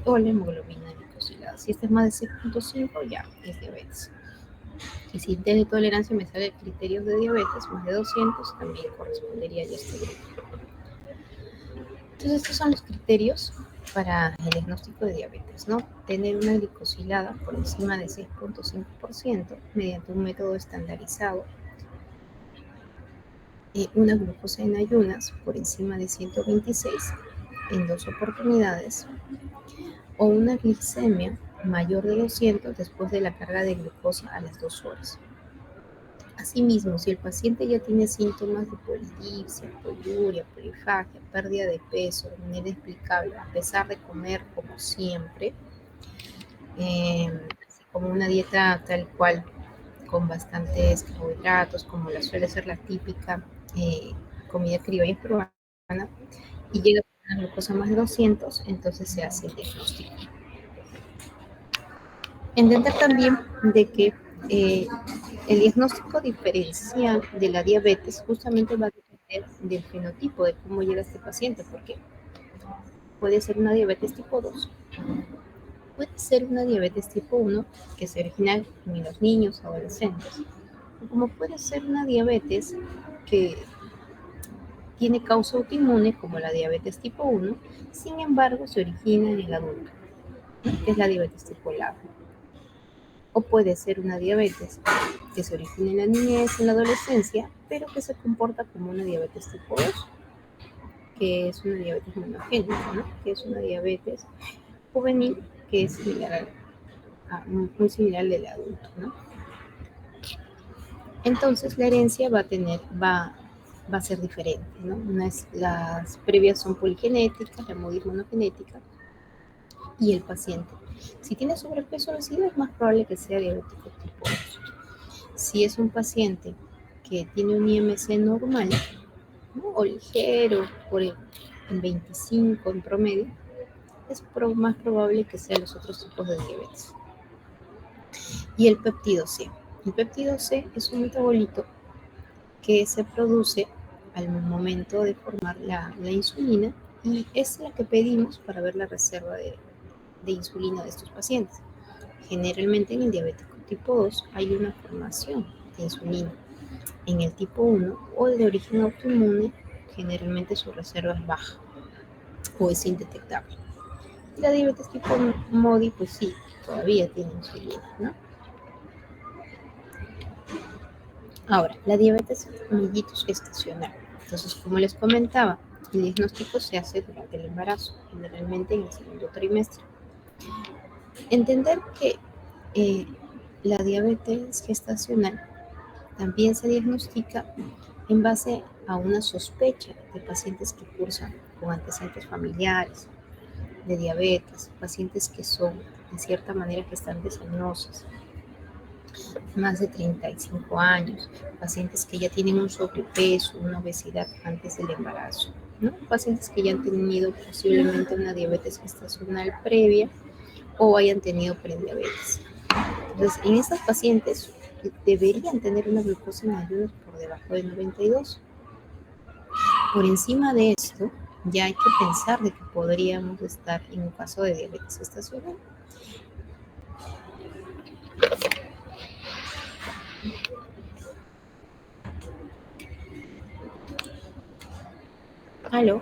o la hemoglobina glicosilada. Si este es más de 6.5, ya es diabetes. Y si tiene tolerancia, me sale criterios de diabetes, más de 200, también correspondería a este grupo. Entonces, estos son los criterios para el diagnóstico de diabetes, ¿no? Tener una glicosilada por encima de 6.5% mediante un método estandarizado, una glucosa en ayunas por encima de 126 en 2 oportunidades, o una glicemia mayor de 200 después de la carga de glucosa a las 2 horas. Asimismo, si el paciente ya tiene síntomas de polidipsia, poliuria, polifagia, pérdida de peso de manera inexplicable, a pesar de comer como siempre, como una dieta tal cual, con bastantes carbohidratos, como la suele ser la típica comida criolla peruana, y llega a una glucosa más de 200, entonces se hace el diagnóstico. Entender también de que el diagnóstico diferencial de la diabetes justamente va a depender del fenotipo, de cómo llega este paciente, porque puede ser una diabetes tipo 2, puede ser una diabetes tipo 1, que se origina en los niños, adolescentes, o como puede ser una diabetes que tiene causa autoinmune, como la diabetes tipo 1, sin embargo se origina en el adulto, ¿no? Que es la diabetes tipo LAB. O puede ser una diabetes que se origina en la niñez, en la adolescencia, pero que se comporta como una diabetes tipo 2, que es una diabetes monogénica, ¿no? Que es una diabetes juvenil que es similar muy similar al del adulto, ¿no? Entonces la herencia va a ser diferente, ¿no? Las previas son poligenéticas, la MODI es monogenética, y el paciente, si tiene sobrepeso o obesidad, es más probable que sea diabético tipo 2. Si es un paciente que tiene un IMC normal, ¿no? O ligero, en 25 en promedio, es más probable que sea los otros tipos de diabetes. Y el péptido C. El péptido C es un metabolito que se produce al momento de formar la insulina, y es la que pedimos para ver la reserva de insulina de estos pacientes. Generalmente en el diabético tipo 2 hay una formación de insulina. En el tipo 1 o de origen autoinmune, generalmente su reserva es baja o es indetectable. Y la diabetes tipo MODI, pues sí, todavía tiene insulina, ¿no? Ahora, la diabetes mellitus gestacional. Entonces, como les comentaba, el diagnóstico se hace durante el embarazo, generalmente en el segundo trimestre. Entender que la diabetes gestacional también se diagnostica en base a una sospecha de pacientes que cursan con antecedentes familiares de diabetes, pacientes que son de cierta manera gestantes añosas, más de 35 años, pacientes que ya tienen un sobrepeso, una obesidad antes del embarazo, ¿no? Pacientes que ya han tenido posiblemente una diabetes gestacional previa o hayan tenido prediabetes. Entonces, en estas pacientes deberían tener una glucosa en ayunas por debajo de 92. Por encima de esto, ya hay que pensar de que podríamos estar en un caso de diabetes gestacional. ¿Aló?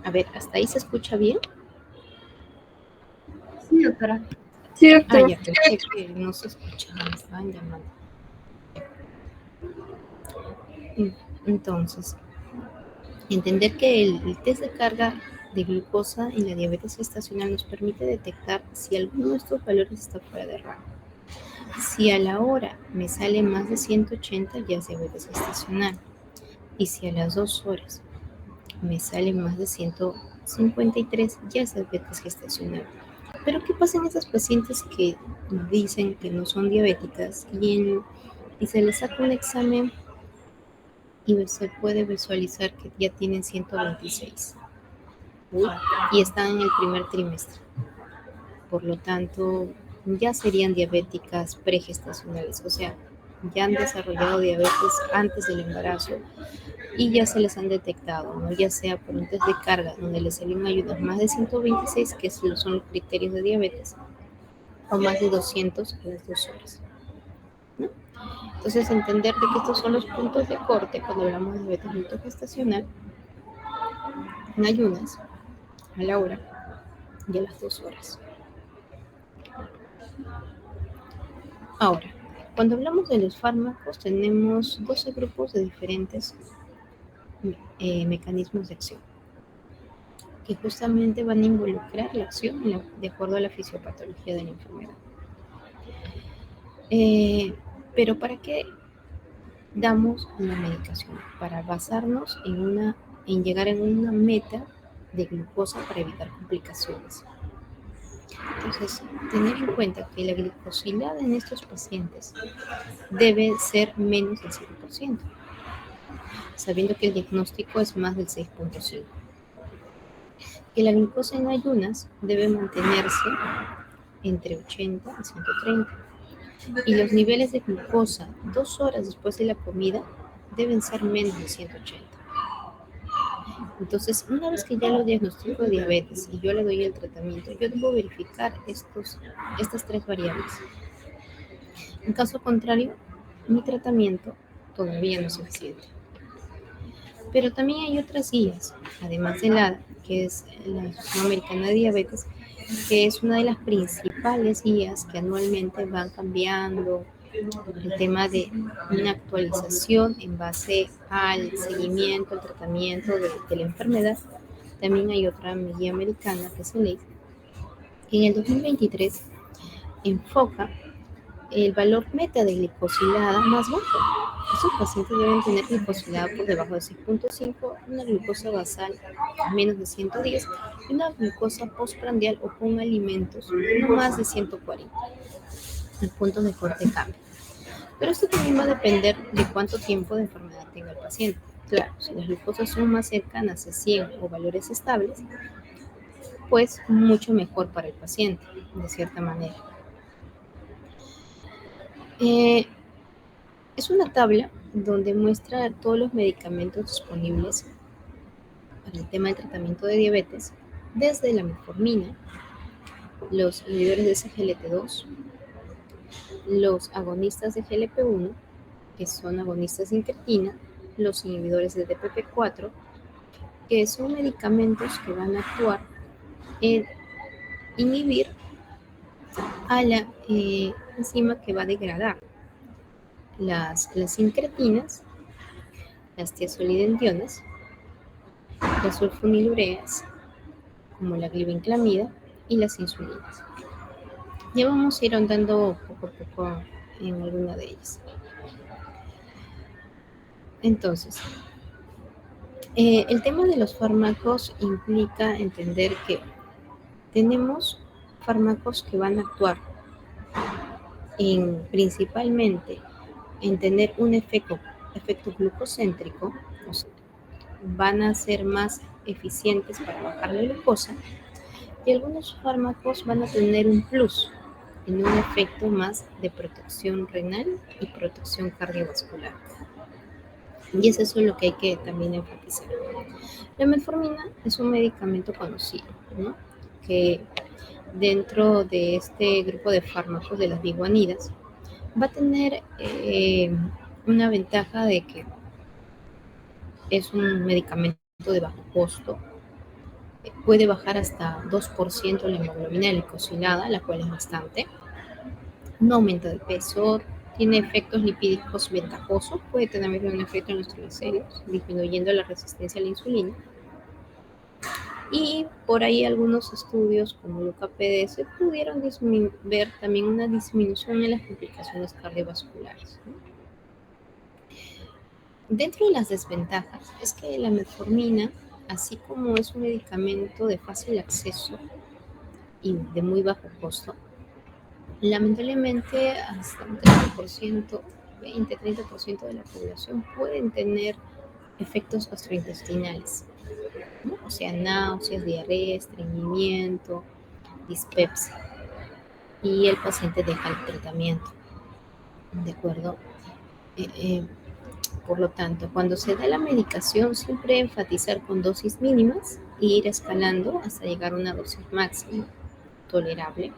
A ver, ¿hasta ahí se escucha bien? Sí, doctora. Sí, Ah, doctora. ya, pensé que no se escuchaba, me estaban llamando. Entonces, entender que el test de carga de glucosa en la diabetes gestacional nos permite detectar si alguno de estos valores está fuera de rango. Si a la hora me sale más de 180, ya es diabetes gestacional. Y si a las 2 horas me sale más de 153, ya es diabetes gestacional. Pero ¿qué pasa en esas pacientes que dicen que no son diabéticas y se les saca un examen y se puede visualizar que ya tienen 126 y están en el primer trimestre? Por lo tanto, ya serían diabéticas pregestacionales, o sea, ya han desarrollado diabetes antes del embarazo y ya se les han detectado, ¿no? Ya sea por un test de carga donde les salieron ayudas más de 126, que son los criterios de diabetes, o más de 200 a las 2 horas, ¿no? Entonces, entender de que estos son los puntos de corte cuando hablamos de diabetes gestacional en ayunas, a la hora y a las 2 horas. Ahora, cuando hablamos de los fármacos, tenemos 12 grupos de diferentes mecanismos de acción que justamente van a involucrar la acción de acuerdo a la fisiopatología de la enfermedad. Pero ¿para qué damos una medicación? Para basarnos en llegar a una meta de glucosa para evitar complicaciones. Entonces, tener en cuenta que la glicosilada en estos pacientes debe ser menos del 5%, sabiendo que el diagnóstico es más del 6.5%. Que la glucosa en ayunas debe mantenerse entre 80 y 130. Y los niveles de glucosa 2 horas después de la comida deben ser menos de 180. Entonces, una vez que ya lo diagnostico de diabetes y yo le doy el tratamiento, yo debo verificar estas 3 variables. En caso contrario, mi tratamiento todavía no es suficiente. Pero también hay otras guías, además de la que es la Asociación Americana de Diabetes, que es una de las principales guías que anualmente van cambiando el tema de una actualización en base al seguimiento, al tratamiento de la enfermedad. También hay otra guía americana que es ley, que en el 2023 enfoca el valor meta de glicosilada más bajo. Estos pacientes deben tener glicosilada por debajo de 6.5, una glucosa basal menos de 110 y una glucosa postprandial o con alimentos no más de 140. El punto de corte cambia. Pero esto también va a depender de cuánto tiempo de enfermedad tenga el paciente. Claro, si las glucosas son más cercanas a 100 o valores estables, pues mucho mejor para el paciente, de cierta manera. Es una tabla donde muestra todos los medicamentos disponibles para el tema del tratamiento de diabetes, desde la metformina, los inhibidores de SGLT2, los agonistas de GLP-1, que son agonistas de incretina, los inhibidores de DPP-4, que son medicamentos que van a actuar en inhibir a la enzima que va a degradar las incretinas, las tiazolidendionas, las sulfonilureas, como la glibenclamida y las insulinas. Ya vamos a ir ahondando poco a poco en alguna de ellas. Entonces, el tema de los fármacos implica entender que tenemos fármacos que van a actuar principalmente en tener un efecto glucocéntrico, o sea, van a ser más eficientes para bajar la glucosa, y algunos fármacos van a tener un plus en un efecto más de protección renal y protección cardiovascular. Y es eso lo que hay que también enfatizar. La metformina es un medicamento conocido, ¿no? Que dentro de este grupo de fármacos de las biguanidas va a tener una ventaja de que es un medicamento de bajo costo. Puede bajar hasta 2% la hemoglobina glicosilada, la cual es bastante. No aumenta de peso, tiene efectos lipídicos ventajosos, puede tener un efecto en los triglicéridos, disminuyendo la resistencia a la insulina. Y por ahí algunos estudios como LUCA-PDS pudieron ver también una disminución en las complicaciones cardiovasculares, ¿no? Dentro de las desventajas es que la metformina, así como es un medicamento de fácil acceso y de muy bajo costo, lamentablemente hasta un 30%, 20-30% de la población pueden tener efectos gastrointestinales, ¿no? O sea, náuseas, diarrea, estreñimiento, dispepsia, y el paciente deja el tratamiento, ¿de acuerdo? Eh, eh, por lo tanto, cuando se da la medicación, siempre enfatizar con dosis mínimas e ir escalando hasta llegar a una dosis máxima tolerable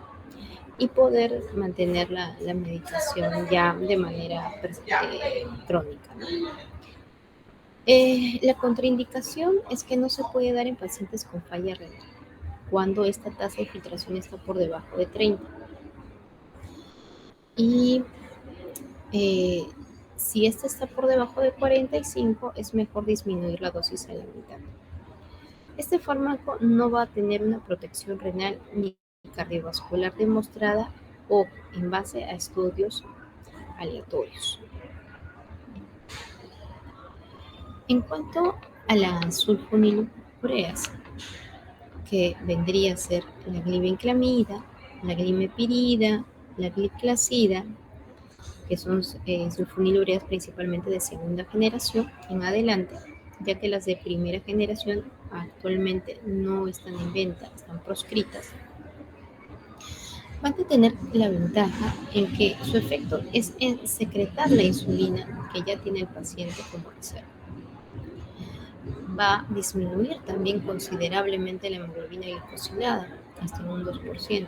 y poder mantener la medicación ya de manera crónica, ¿no? La contraindicación es que no se puede dar en pacientes con falla renal cuando esta tasa de filtración está por debajo de 30. Y eh, si esta está por debajo de 45, es mejor disminuir la dosis a la mitad. Este fármaco no va a tener una protección renal ni cardiovascular demostrada o en base a estudios aleatorios. En cuanto a las sulfonilureas, que vendría a ser la glibenclamida, la glimepirida, la gliclazida, que son sulfonilureas principalmente de segunda generación en adelante, ya que las de primera generación actualmente no están en venta, están proscritas. Van a tener la ventaja en que su efecto es en secretar la insulina que ya tiene el paciente como reserva. Va a disminuir también considerablemente la hemoglobina glicosilada, hasta en un 2%.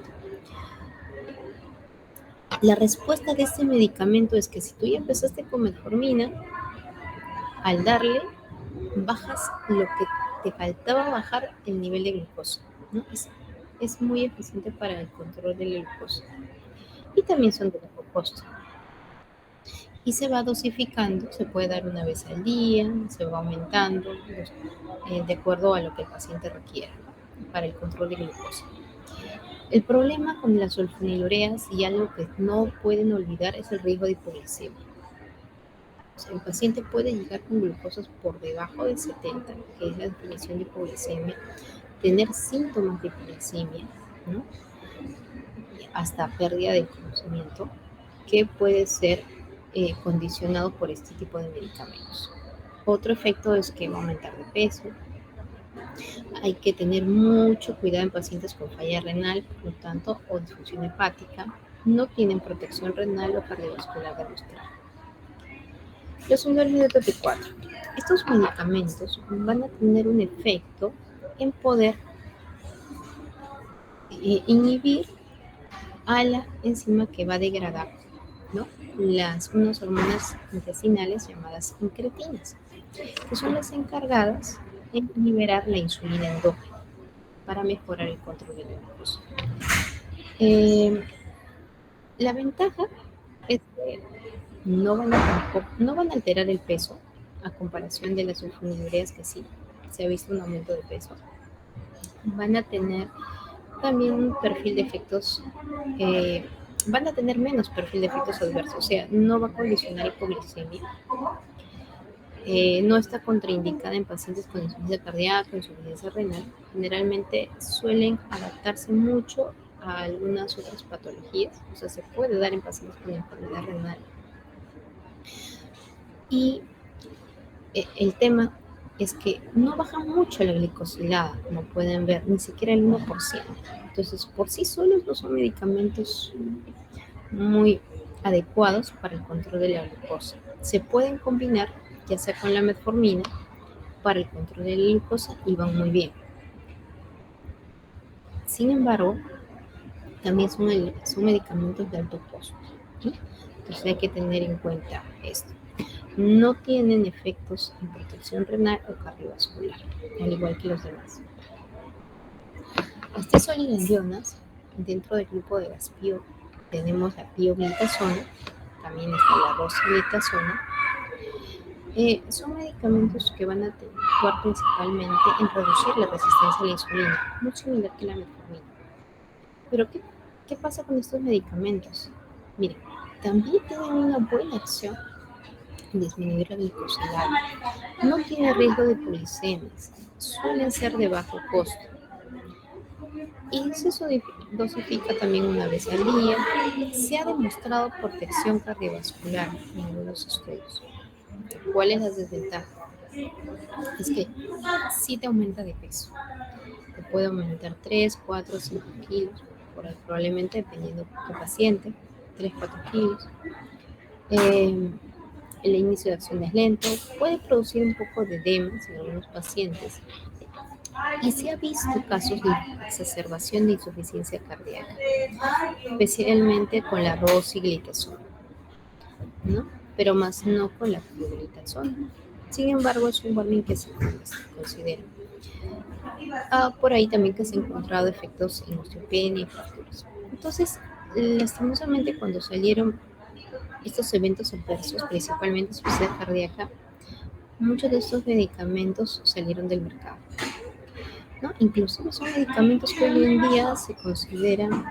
La respuesta de este medicamento es que si tú ya empezaste con metformina, al darle, bajas lo que te faltaba bajar el nivel de glucosa, ¿no? Es muy eficiente para el control de la glucosa y también son de bajo costo. Y se va dosificando, se puede dar una vez al día, se va aumentando de acuerdo a lo que el paciente requiera, ¿no? Para el control de glucosa. El problema con las sulfonilureas y algo que no pueden olvidar es el riesgo de hipoglucemia. O sea, el paciente puede llegar con glucosas por debajo de 70, que es la definición de hipoglucemia, tener síntomas de hipoglucemia, ¿no? Hasta pérdida de conocimiento, que puede ser condicionado por este tipo de medicamentos. Otro efecto es que va a aumentar de peso. Hay que tener mucho cuidado en pacientes con falla renal, por lo tanto, o disfunción hepática, no tienen protección renal o cardiovascular demostrada. Los inhibidores de TP4. Estos medicamentos van a tener un efecto en poder inhibir a la enzima que va a degradar, ¿no? Unas hormonas intestinales llamadas incretinas, que son las encargadas en liberar la insulina endógena para mejorar el control de la glucosa. La ventaja es que no van a alterar el peso a comparación de las sulfonilureas, que sí se ha visto un aumento de peso. Van a tener también un perfil de efectos, van a tener menos perfil de efectos adversos, o sea, no va a condicionar hipoglucemia. No está contraindicada en pacientes con insuficiencia cardíaca o insuficiencia renal. Generalmente suelen adaptarse mucho a algunas otras patologías, o sea, se puede dar en pacientes con enfermedad renal. Y el tema es que no baja mucho la glicosilada, como pueden ver, ni siquiera el 1%. Entonces, por sí solos no son medicamentos muy adecuados para el control de la glucosa. Se pueden combinar ya sea con la metformina para el control de la glucosa y van muy bien. Sin embargo, también son medicamentos de alto costo, ¿no? Entonces hay que tener en cuenta esto. No tienen efectos en protección renal o cardiovascular, al igual que los demás. Las tisolilandionas, dentro del grupo de las PIO, tenemos la pioglitazona, también está la rosiglitazona. Son medicamentos que van a actuar principalmente en reducir la resistencia a la insulina, muy similar que la metformina. Pero ¿qué pasa con estos medicamentos? Miren, también tienen una buena acción en disminuir la glicosilada. No tiene riesgo de poliglicemias, suelen ser de bajo costo. Y se dosifica también una vez al día. Se ha demostrado protección cardiovascular en algunos estudios. ¿Cuál es la desventaja? Es que sí te aumenta de peso. Te puede aumentar 3, 4, 5 kilos, probablemente dependiendo del paciente, 3, 4 kilos. el inicio de acción es lento, puede producir un poco de edema en algunos pacientes y se ha visto casos de exacerbación de insuficiencia cardíaca, especialmente con la rosiglitazona, ¿no? Pero más no con la flugilitazona. Sin embargo, es un warning que se considera. Por ahí también que se han encontrado efectos en osteopenia y fracturas. Entonces, lastimosamente cuando salieron estos eventos adversos, principalmente insuficiencia cardíaca, muchos de estos medicamentos salieron del mercado, ¿no? Inclusive son medicamentos que hoy en día se consideran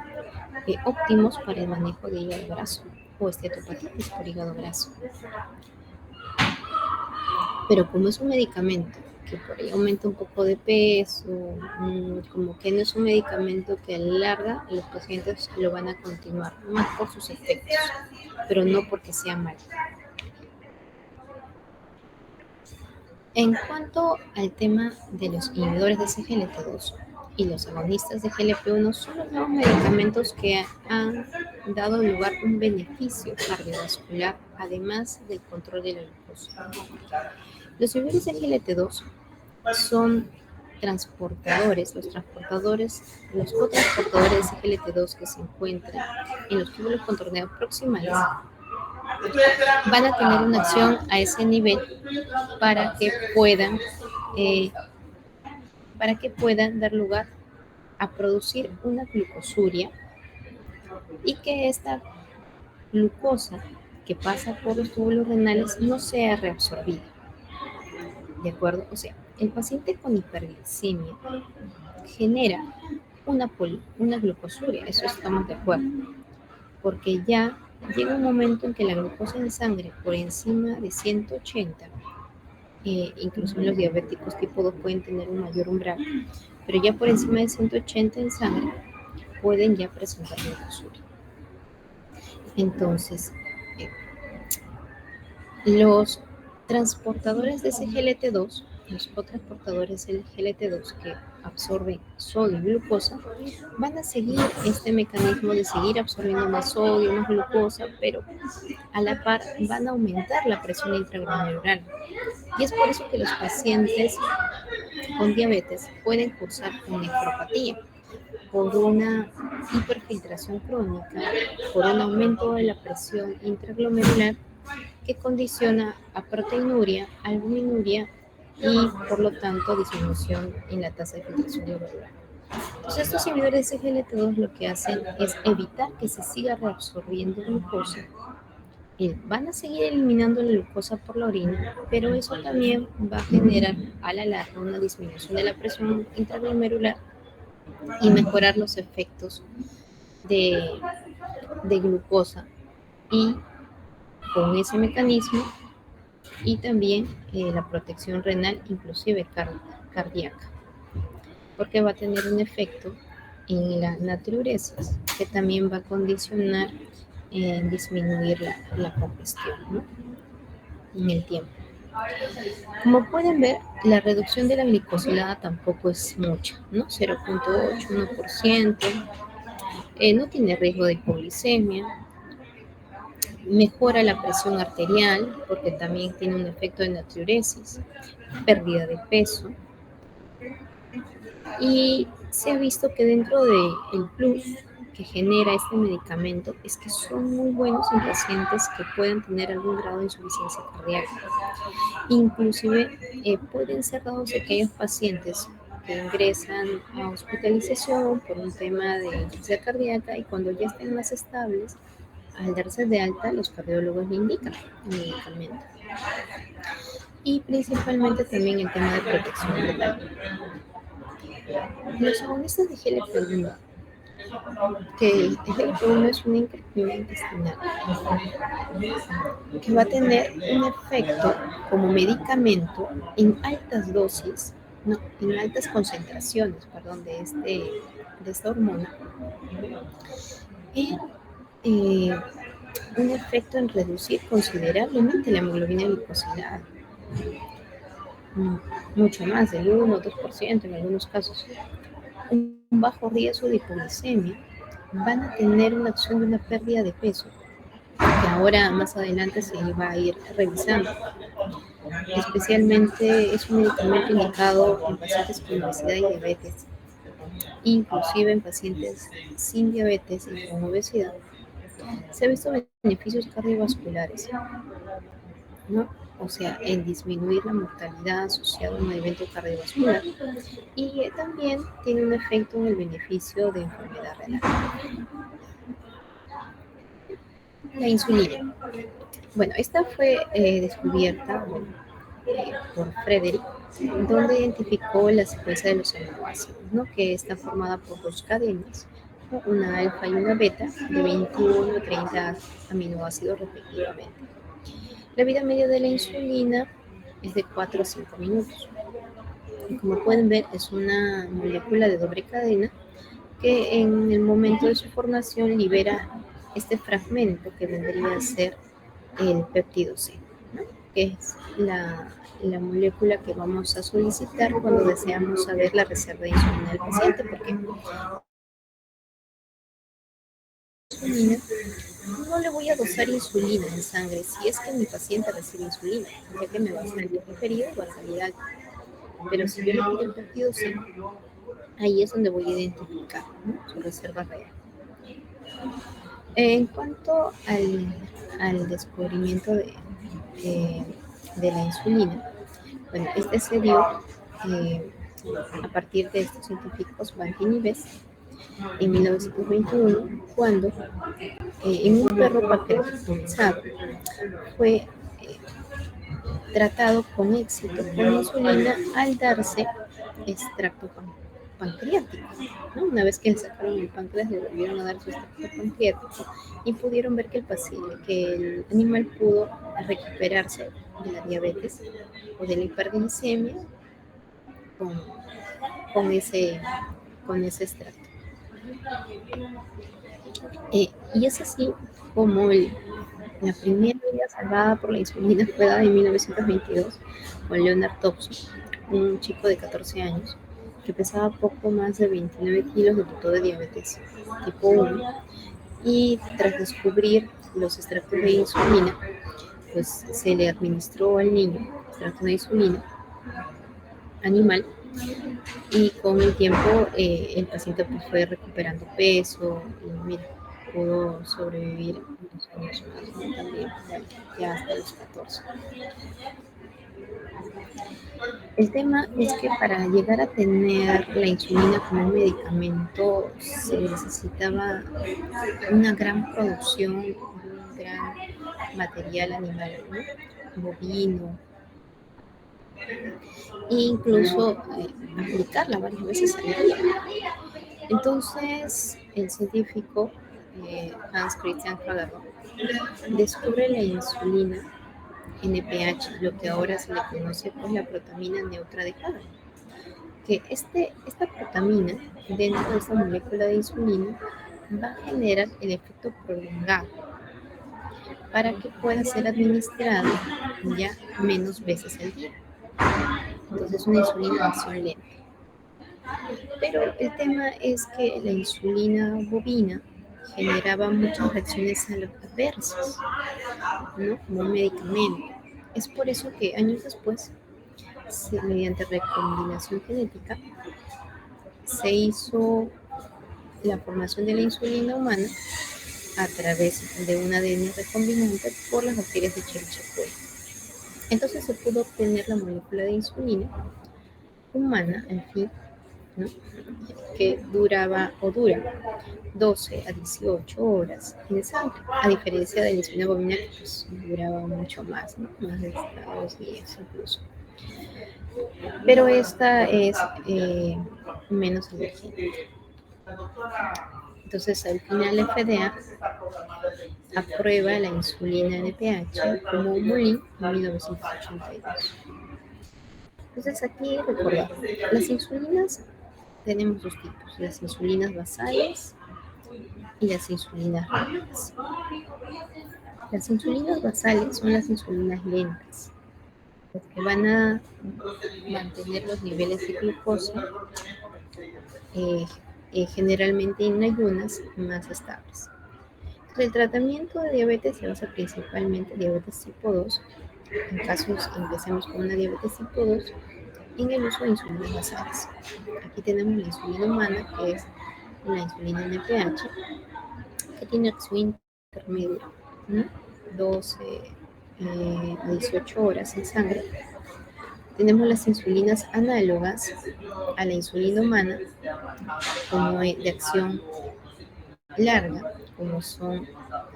óptimos para el manejo de hígado graso o esteatopatitis por hígado graso. Pero como es un medicamento que por ahí aumenta un poco de peso, como que no es un medicamento que a la larga los pacientes lo van a continuar, más por sus efectos, pero no porque sea malo. En cuanto al tema de los inhibidores de SGLT2 y los agonistas de GLP-1, son los nuevos medicamentos que han dado lugar a un beneficio cardiovascular, además del control de la glucosa. Los inhibidores de GLT2 son transportadores, los cotransportadores de GLT2 que se encuentran en los túbulos contorneados proximales van a tener una acción a ese nivel para que puedan dar lugar a producir una glucosuria y que esta glucosa que pasa por los túbulos renales no sea reabsorbida. ¿De acuerdo? O sea, el paciente con hiperglicemia genera una glucosuria, eso estamos de acuerdo, porque ya llega un momento en que la glucosa en sangre por encima de 180, incluso en los diabéticos tipo 2 pueden tener un mayor umbral, pero ya por encima de 180 en sangre pueden ya presentar glucosuria. Entonces, los transportadores de SGLT2, los cotransportadores del GLT2 que absorben sodio y glucosa, van a seguir este mecanismo de seguir absorbiendo más sodio, más glucosa, pero a la par van a aumentar la presión intraglomerular. Y es por eso que los pacientes con diabetes pueden cursar con nefropatía, por una hiperfiltración crónica, por un aumento de la presión intraglomerular que condiciona a proteinuria, albuminuria y por lo tanto disminución en la tasa de filtración glomerular. Entonces estos inhibidores de SGLT2 lo que hacen es evitar que se siga reabsorbiendo glucosa. Van a seguir eliminando la glucosa por la orina, pero eso también va a generar a la larga una disminución de la presión intraglomerular y mejorar los efectos de glucosa y con ese mecanismo y también la protección renal, inclusive cardíaca, porque va a tener un efecto en la natriuresis que también va a condicionar en disminuir la congestión, ¿no? En el tiempo. Como pueden ver, la reducción de la glicosilada tampoco es mucha, ¿no? 0.8, 1%, no tiene riesgo de hipoglicemia, mejora la presión arterial porque también tiene un efecto de natriuresis, pérdida de peso, y se ha visto que dentro del plus que genera este medicamento es que son muy buenos en pacientes que pueden tener algún grado de insuficiencia cardíaca. Inclusive pueden ser dados aquellos pacientes que ingresan a hospitalización por un tema de insuficiencia cardíaca y cuando ya estén más estables, al darse de alta, los cardiólogos le indican el medicamento. Y principalmente también el tema de protección renal. Los agonistas de GLP-1, que el GLP-1 es una incretina intestinal que va a tener un efecto como medicamento en altas dosis, no, en altas concentraciones, perdón, de esta hormona, en un efecto en reducir considerablemente la hemoglobina glicosilada, mucho más del 1 o 2% en algunos casos. Un bajo riesgo de hipoglicemia, van a tener una acción de una pérdida de peso que ahora más adelante se va a ir revisando. Especialmente es un medicamento indicado en pacientes con obesidad y diabetes, inclusive en pacientes sin diabetes y con obesidad. Se han visto beneficios cardiovasculares, ¿no? O sea, en disminuir la mortalidad asociada a un evento cardiovascular y también tiene un efecto en el beneficio de enfermedad renal. La insulina. Bueno, esta fue descubierta por Frederick, donde identificó la secuencia de los aminoácidos, ¿no? Que está formada por dos cadenas, ¿no? Una alfa y una beta, de 21 a 30 aminoácidos respectivamente. La vida media de la insulina es de 4 a 5 minutos. Y como pueden ver, es una molécula de doble cadena que en el momento de su formación libera este fragmento que vendría a ser el péptido C, ¿no? Que es la molécula que vamos a solicitar cuando deseamos saber la reserva de insulina del paciente, porque insulina, no le voy a dosar insulina en sangre si es que mi paciente recibe insulina, ya que me va a salir referido, va a salir alto. Pero si yo le pido el péptido C, ahí es donde voy a identificar, ¿no? Su reserva real. En cuanto al descubrimiento de la insulina, bueno, este se dio a partir de estos científicos Banting y Bess en 1921, cuando en un perro paquetizado fue tratado con éxito con insulina al darse extracto pancreático, ¿no? Una vez que le sacaron el páncreas, le volvieron a dar su extracto pancreático y pudieron ver que el paciente, que el animal pudo recuperarse de la diabetes o de la hiperglicemia con, con, ese, con ese extracto. Y es así como la primera vida salvada por la insulina fue dada en 1922 con Leonard Thompson, un chico de 14 años que pesaba poco más de 29 kilos, debutó de diabetes tipo 1 y tras descubrir los extractos de insulina, pues se le administró al niño extracto de insulina animal y con el tiempo el paciente pues fue recuperando peso y mira, pudo sobrevivir unos años más, ¿no? También ya hasta los 14. El tema es que para llegar a tener la insulina como un medicamento se necesitaba una gran producción, un gran material animal, ¿no? Bovino, e incluso aplicarla varias veces al día. Entonces, el científico Hans Christian Krager descubre la insulina NPH, lo que ahora se le conoce como la protamina neutra de Krager, que esta protamina dentro de esta molécula de insulina va a generar el efecto prolongado para que pueda ser administrada ya menos veces al día. Entonces, una insulina de acción lenta. Pero el tema es que la insulina bovina generaba muchas reacciones adversas, ¿no? Como un medicamento. Es por eso que años después, mediante recombinación genética, se hizo la formación de la insulina humana a través de un ADN recombinante por las bacterias de Escherichia coli. Entonces se pudo obtener la molécula de insulina humana, en fin, ¿no? Que duraba o dura 12 a 18 horas en sangre, a diferencia de la insulina bovina que pues, duraba mucho más, ¿no? Más de 2 días incluso. Pero esta es menos alergénica. Entonces, al final, la FDA aprueba la insulina NPH como un MOLIN en 1982. Entonces, aquí recordar, las insulinas tenemos dos tipos, las insulinas basales y las insulinas rápidas. Las insulinas basales son las insulinas lentas, las que van a mantener los niveles de glucosa generalmente en ayunas más estables. El tratamiento de diabetes se basa principalmente en diabetes tipo 2. En casos que empecemos con una diabetes tipo 2, en el uso de insulinas basales. Aquí tenemos la insulina humana, que es la insulina NPH, que tiene acción intermedia, ¿no? 12 a 18 horas en sangre. Tenemos las insulinas análogas a la insulina humana, como de acción larga, como son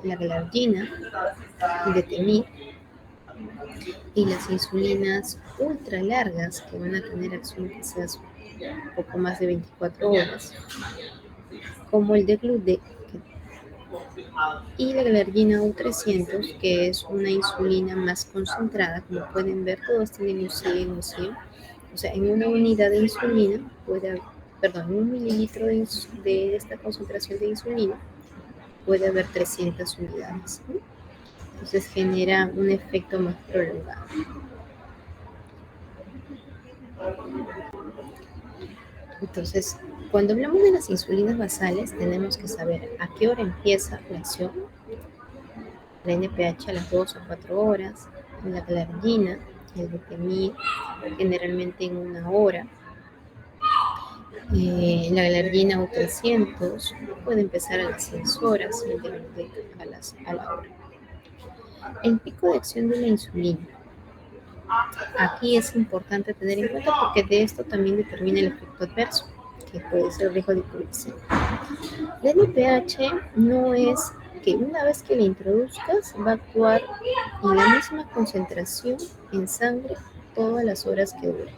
la glargina, el detemir, y las insulinas ultra largas, que van a tener acción quizás un poco más de 24 horas, como el degludec y la glargina U300, que es una insulina más concentrada. Como pueden ver, todos tienen un 100, un 100. O sea, en una unidad de insulina puede haber, perdón, en un mililitro de esta concentración de insulina puede haber 300 unidades, ¿no? Entonces genera un efecto más prolongado. Entonces, cuando hablamos de las insulinas basales, tenemos que saber a qué hora empieza la acción. La NPH a las 2 o 4 horas, la glargina, el detemir, generalmente en 1 hora. La glargina U300 puede empezar a las 6 horas y el degludec a la hora. El pico de acción de la insulina. Aquí es importante tener en cuenta porque de esto también determina el efecto adverso, que puede ser el riesgo de hipoglicemia. La NPH no es que una vez que la introduzcas va a actuar en la misma concentración en sangre todas las horas que dure,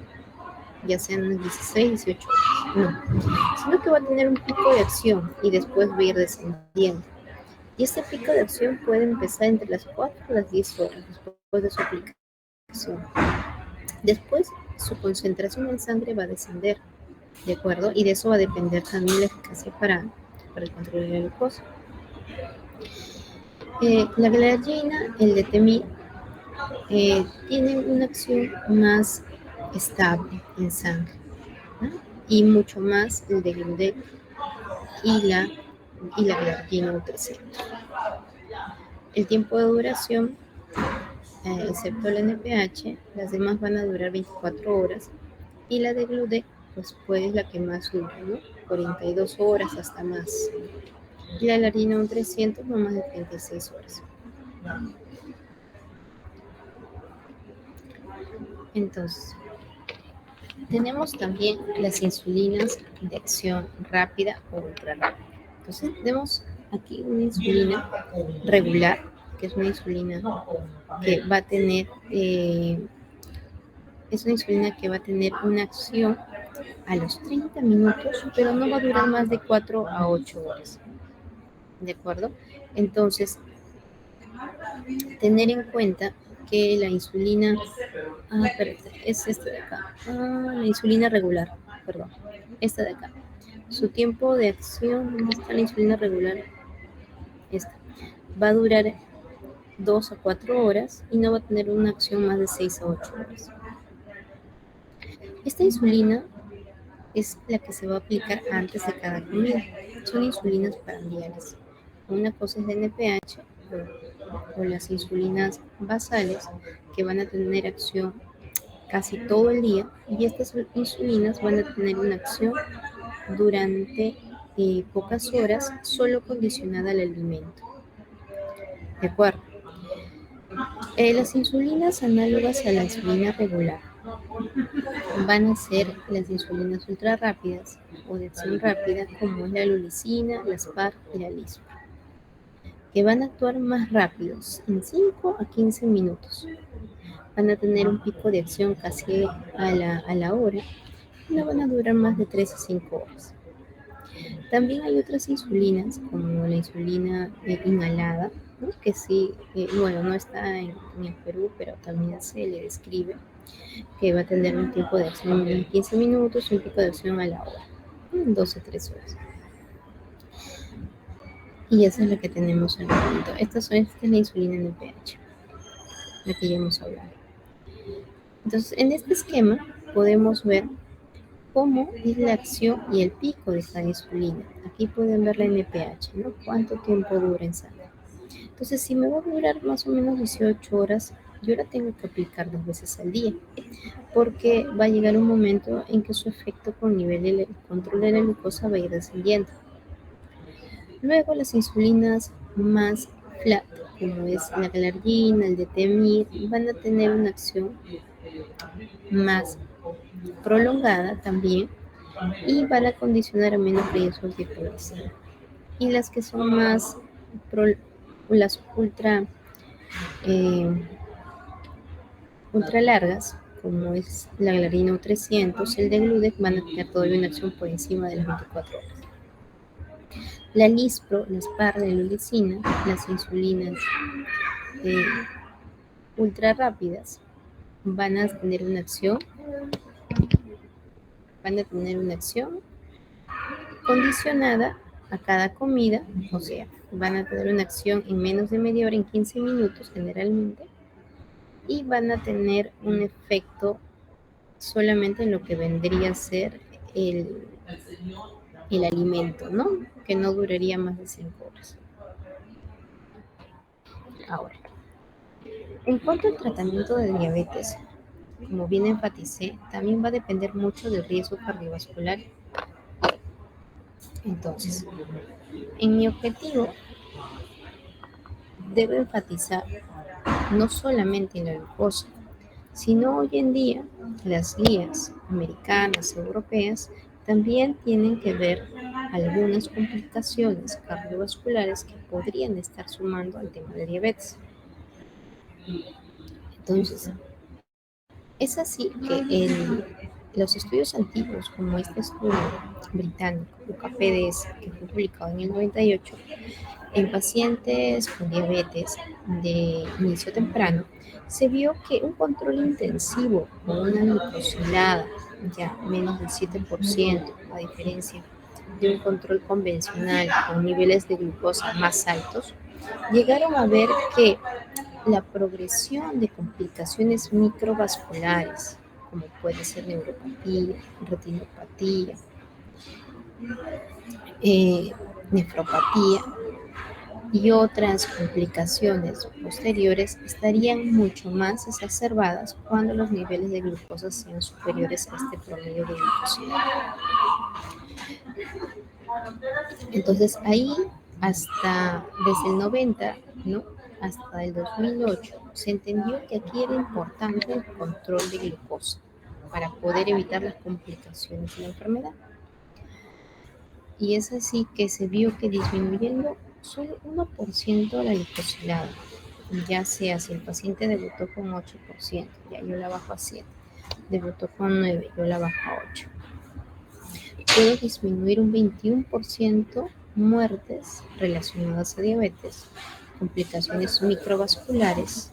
ya sean 16, 18 horas, no, sino que va a tener un pico de acción y después va a ir descendiendo. Y este pico de acción puede empezar entre las 4 y las 10 horas después de su aplicación. Después, su concentración en sangre va a descender, ¿de acuerdo? Y de eso va a depender también la eficacia para el control de la glucosa. La glargina, el detemir, tienen una acción más estable en sangre, ¿no? Y mucho más el degludec y la glargina U300. El tiempo de duración, excepto la NPH, las demás van a durar 24 horas y la degludec pues es la que más dura, ¿no? 42 horas hasta más. Y la glargina U300 no más de 36 horas. Entonces, tenemos también las insulinas de acción rápida o ultra rápida. Entonces, tenemos aquí una insulina regular, que es una insulina que va a tener, una acción a los 30 minutos, pero no va a durar más de 4 a 8 horas. ¿De acuerdo? Entonces, tener en cuenta que la insulina, es esta de acá, la insulina regular, perdón, esta de acá. Su tiempo de acción, ¿dónde está la insulina regular? Esta. Va a durar 2 a 4 horas y no va a tener una acción más de 6 a 8 horas. Esta insulina es la que se va a aplicar antes de cada comida. Son insulinas prandiales. Una cosa es de NPH o las insulinas basales, que van a tener acción casi todo el día, y estas insulinas van a tener una acción durante pocas horas, solo condicionada al alimento. ¿De acuerdo? Las insulinas análogas a la insulina regular van a ser las insulinas ultra rápidas o de acción rápida, como es la lulicina, la SPAR y la LISP, que van a actuar más rápidos, en 5 a 15 minutos. Van a tener un pico de acción casi a la hora y no van a durar más de 3 a 5 horas. También hay otras insulinas, como la insulina inhalada, ¿no? Que sí, bueno, no está en el Perú, pero también se le describe, que va a tener un tiempo de acción de 15 minutos y un pico de acción a la hora, en 12 a 3 horas. Y esa es la que tenemos en el momento. Esta es la insulina NPH, la que ya hemos hablado. Entonces, en este esquema podemos ver cómo es la acción y el pico de esta insulina. Aquí pueden ver la NPH, ¿no? Cuánto tiempo dura en sangre. Entonces, si me va a durar más o menos 18 horas, yo la tengo que aplicar 2 veces al día, porque va a llegar un momento en que su efecto con nivel de control de la glucosa va a ir descendiendo. Luego, las insulinas más flat, como es la galardina, el detemir, van a tener una acción más prolongada también y van a condicionar a menos riesgos de hipoglucemia. Y las que son más, las eh, ultra largas, como es la galardina U300, el de Gludex, van a tener todavía una acción por encima de las 24 horas. La Lispro, la Spar, la Lulicina, las insulinas ultra rápidas, van a tener una acción condicionada a cada comida, o sea, van a tener una acción en menos de media hora, en 15 minutos generalmente, y van a tener un efecto solamente en lo que vendría a ser el alimento, ¿no? Que no duraría más de 5 horas. Ahora, en cuanto al tratamiento de diabetes, como bien enfaticé, también va a depender mucho del riesgo cardiovascular. Entonces, en mi objetivo, debo enfatizar no solamente en la glucosa, sino hoy en día las guías americanas, europeas, también tienen que ver algunas complicaciones cardiovasculares que podrían estar sumando al tema de diabetes. Entonces, es así que los estudios antiguos, como este estudio británico, UKPDS, que fue publicado en el 98, en pacientes con diabetes de inicio temprano, se vio que un control intensivo con una glucosilada ya menos del 7%, a diferencia de un control convencional con niveles de glucosa más altos, llegaron a ver que la progresión de complicaciones microvasculares, como puede ser neuropatía, retinopatía, nefropatía y otras complicaciones posteriores, estarían mucho más exacerbadas cuando los niveles de glucosa sean superiores a este promedio de glucosilada. Entonces ahí, hasta desde el 90, ¿no?, hasta el 2008, se entendió que aquí era importante el control de glucosa para poder evitar las complicaciones de la enfermedad. Y es así que se vio que disminuyendo solo 1% la glucosilada, ya sea si el paciente debutó con 8%, ya yo la bajo a 7, debutó con 9, yo la bajo a 8. Puedo disminuir un 21% muertes relacionadas a diabetes, complicaciones microvasculares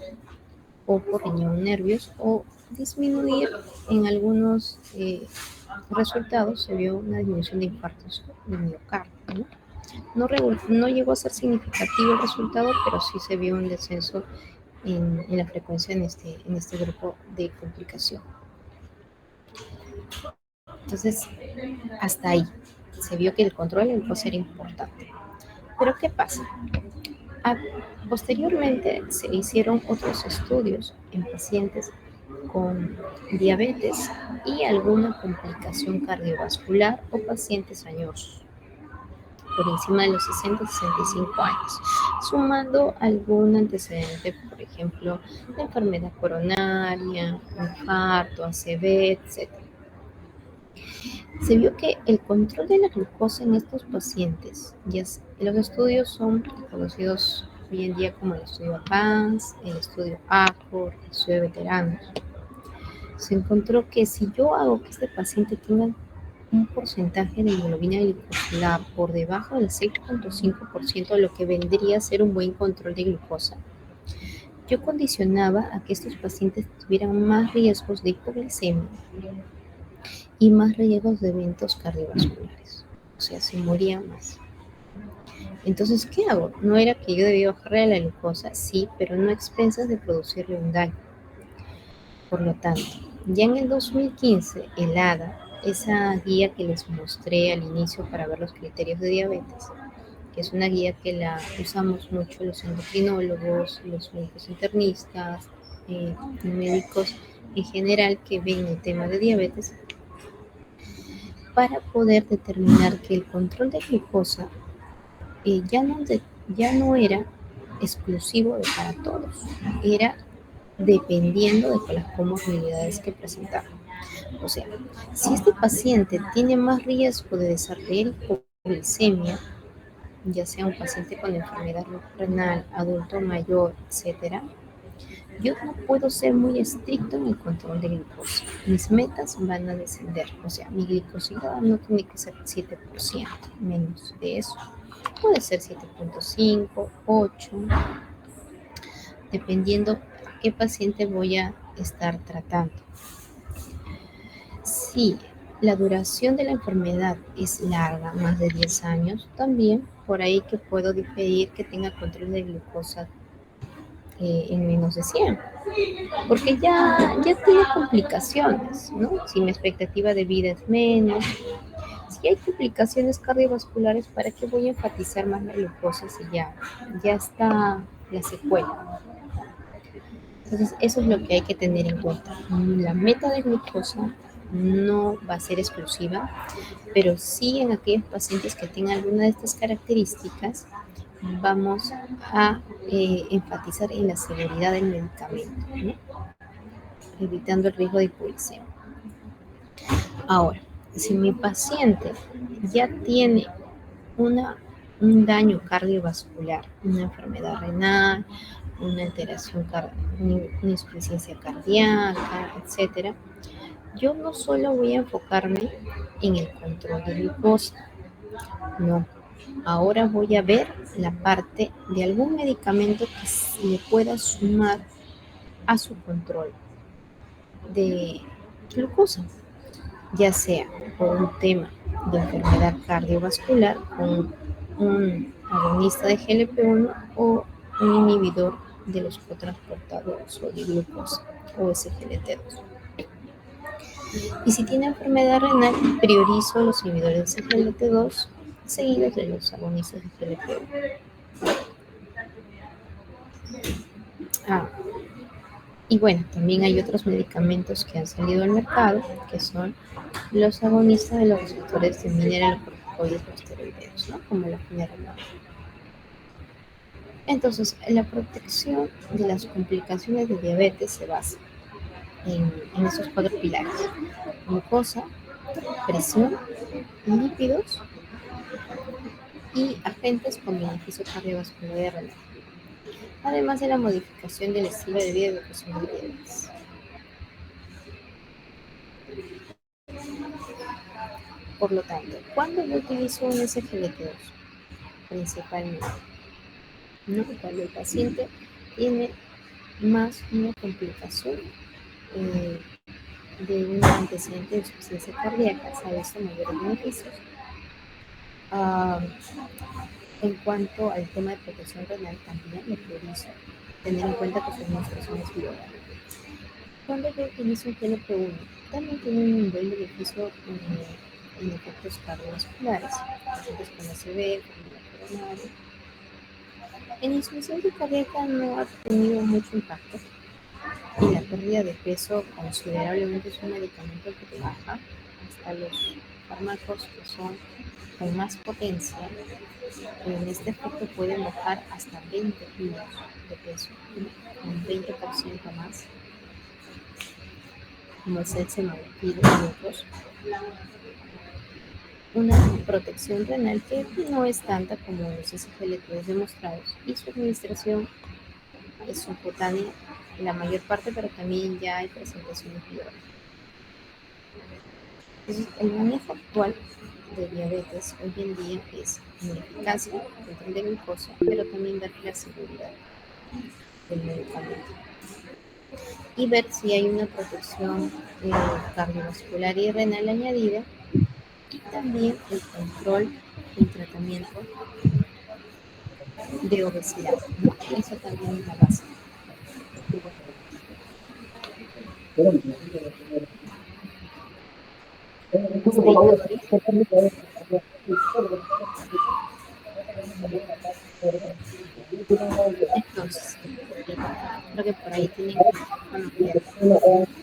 o por riñón, nervios, o disminuir en algunos resultados. Se vio una disminución de infartos de miocardio, ¿no? No llegó a ser significativo el resultado, pero sí se vio un descenso en la frecuencia en este grupo de complicación. Entonces, hasta ahí se vio que el control de glucosa era importante. Pero ¿qué pasa? Posteriormente se hicieron otros estudios en pacientes con diabetes y alguna complicación cardiovascular o pacientes añosos, por encima de los 60-65 años, sumando algún antecedente, por ejemplo, de enfermedad coronaria, infarto, ACV, etc. Se vio que el control de la glucosa en estos pacientes, los estudios son conocidos hoy en día como el estudio ADVANCE, el estudio ACORD, el estudio de veteranos. Se encontró que si yo hago que este paciente tenga un porcentaje de hemoglobina glicosilada por debajo del 6.5%, lo que vendría a ser un buen control de glucosa, yo condicionaba a que estos pacientes tuvieran más riesgos de hipoglicemia y más riesgos de eventos cardiovasculares, o sea, se morían más. Entonces, ¿qué hago? No era que yo debía bajarle la glucosa, sí, pero no a expensas de producirle un daño. Por lo tanto, ya en el 2015, el ADA, esa guía que les mostré al inicio para ver los criterios de diabetes, que es una guía que la usamos mucho los endocrinólogos, los médicos internistas, médicos en general que ven el tema de diabetes, para poder determinar que el control de glucosa ya no era exclusivo de para todos, era dependiendo de las comorbilidades que presentaba. O sea, si este paciente tiene más riesgo de desarrollar hipoglucemia, ya sea un paciente con enfermedad renal, adulto mayor, etcétera, yo no puedo ser muy estricto en el control de glucosa. Mis metas van a descender. O sea, mi glicosida no tiene que ser 7%, menos de eso. Puede ser 7.5, 8, dependiendo a qué paciente voy a estar tratando. Si la duración de la enfermedad es larga, más de 10 años, también por ahí que puedo diferir que tenga control de glucosa en menos de 100, porque ya tiene complicaciones, ¿no? Si mi expectativa de vida es menos, si hay complicaciones cardiovasculares, ¿para qué voy a enfatizar más la glucosa si ya está la secuela? Entonces, eso es lo que hay que tener en cuenta. La meta de glucosa no va a ser exclusiva, pero sí en aquellos pacientes que tengan alguna de estas características, vamos a enfatizar en la seguridad del medicamento, ¿no? Evitando el riesgo de hipoglucemia. Ahora, si mi paciente ya tiene un daño cardiovascular, una enfermedad renal, una alteración, una insuficiencia cardíaca, etcétera, yo no solo voy a enfocarme en el control de glucosa, no. Ahora voy a ver la parte de algún medicamento que se le pueda sumar a su control de glucosa, ya sea por un tema de enfermedad cardiovascular con un agonista de GLP-1 o un inhibidor de los cotransportadores o de glucosa o SGLT2. Y si tiene enfermedad renal, priorizo los inhibidores de SGLT2 seguidos de los agonistas de GLP-1. Y bueno, también hay otros medicamentos que han salido al mercado, que son los agonistas de los receptores de mineralocorticoides o esteroideos, ¿no? Como la finerenona. Entonces, la protección de las complicaciones de diabetes se basa en esos 4 pilares: glucosa, presión, lípidos y agentes con beneficio cardiovascular y renal, además de la modificación del estilo de vida y educación de diabetes. Por lo tanto, ¿cuándo yo utilizo un SGLT2? Principalmente, ¿no? Cuando el paciente tiene más una complicación de un antecedente de insuficiencia cardíaca, se ha visto mayores beneficios. En cuanto al tema de protección renal, también lo priorizo tener en cuenta que su administración es biológica. Cuando yo utilizo un GLP-1, también tiene un buen beneficio en efectos cardiovasculares, pacientes con ACV, con coronaria. En insuficiencia cardíaca no ha tenido mucho impacto y la pérdida de peso considerablemente es un medicamento que te baja hasta los fármacos que son con más potencia. En este efecto pueden bajar hasta 20 kilos de peso, un 20% más, como es el semaglutid y otros. Una protección renal que no es tanta como los SGLT2 demostrados, y su administración es subcutánea en la mayor parte, pero también ya hay presentaciones biológicas. Entonces, el manejo actual de diabetes hoy en día es en eficacia, control de glucosa, pero también dar la seguridad del medicamento y ver si hay una protección cardiovascular y renal añadida, y también el control y tratamiento de obesidad, ¿no? Eso también es la base. ¿Hasta ahí, Dori? Entonces, creo que por ahí tienen el micrófono abierto.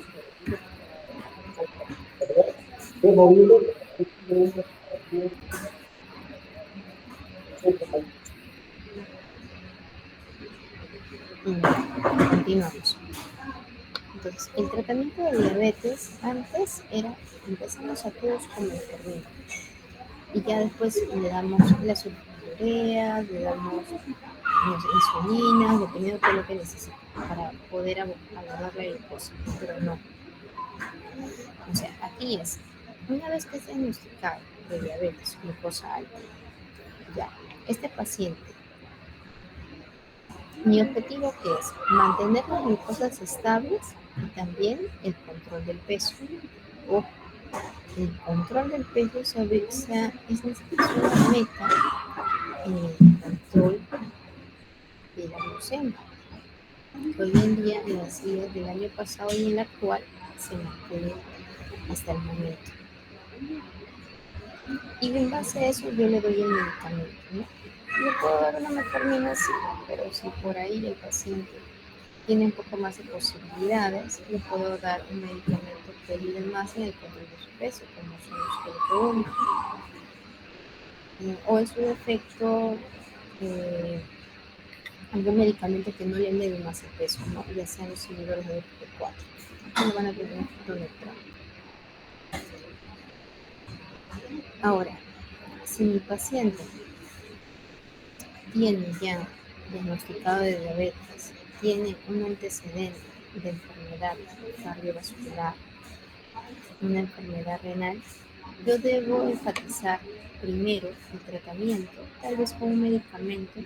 Continuamos. Entonces, el tratamiento de diabetes antes era, empezamos a todos con metformina y ya después le damos las sulfonylureas, le damos insulina, dependiendo de lo que necesite para poder abordar la glucosa, pero no. O sea, aquí es, una vez que es diagnosticado de diabetes, glucosa alta, ya, este paciente, mi objetivo que es mantener las glucosas estables y también el control del peso. O el control del peso es una meta en el control de la glucemia. Hoy en día, en las guías del año pasado y en el actual, se mantiene hasta el momento. Y en base a eso yo le doy el medicamento, ¿no? Yo puedo dar una metformina, sí, pero si por ahí el paciente tiene un poco más de posibilidades, le puedo dar un medicamento que ayude más en el control de su peso, como son los GLP-1, o en su defecto algún medicamento que no le eleve más el peso, ¿no? Ya sean los inhibidores de GLP-4, no van a tener un efecto neutral. Ahora, si mi paciente tiene ya diagnosticado de diabetes, tiene un antecedente de enfermedad cardiovascular, una enfermedad renal, yo debo enfatizar primero el tratamiento, tal vez con un medicamento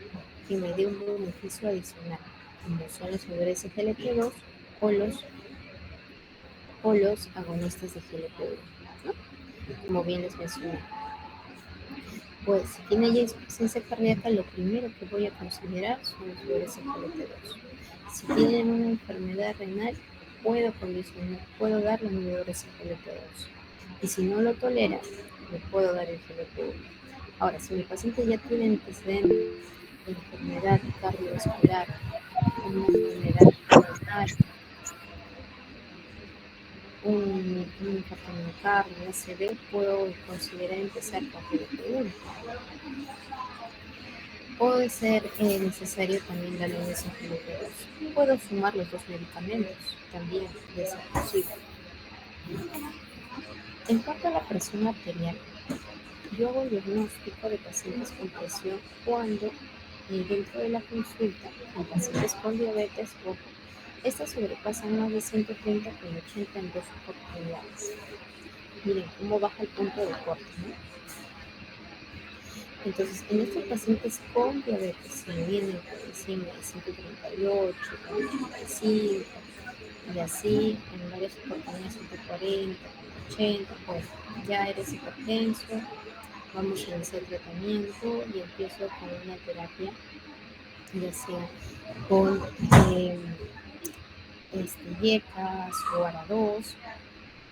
que me dé un beneficio adicional, como son los inhibidores de GLP-2 o los agonistas de GLP-1, ¿no? Como bien les mencioné. Pues si tiene ya insuficiencia cardíaca, lo primero que voy a considerar son los inhibidores de GLP-2. Si tienen una enfermedad renal, puedo dar los inhibidores de GLP-2. Y si no lo tolera, le puedo dar el GLP-1. Ahora, si mi paciente ya tiene antecedentes de enfermedad cardiovascular, una enfermedad renal, un infarto miocardio, un ACV, puedo considerar empezar con GLP-1. Puede ser necesario también darle un GLP-2. Puedo sumar los dos medicamentos también, de ser posible. En cuanto a la presión arterial, yo hago el diagnóstico de pacientes con presión cuando dentro de la consulta en pacientes con diabetes, ojo, estas sobrepasan más de 130 con 80 en 2 oportunidades. Miren cómo baja el punto de corte, ¿no? Entonces, en estos pacientes con diabetes, si me vienen por encima de 138, 185, y así en varias oportunidades 140, 80, pues ya eres hipertenso, vamos a iniciar tratamiento y empiezo con una terapia, ya sea con IECAS o ARA2.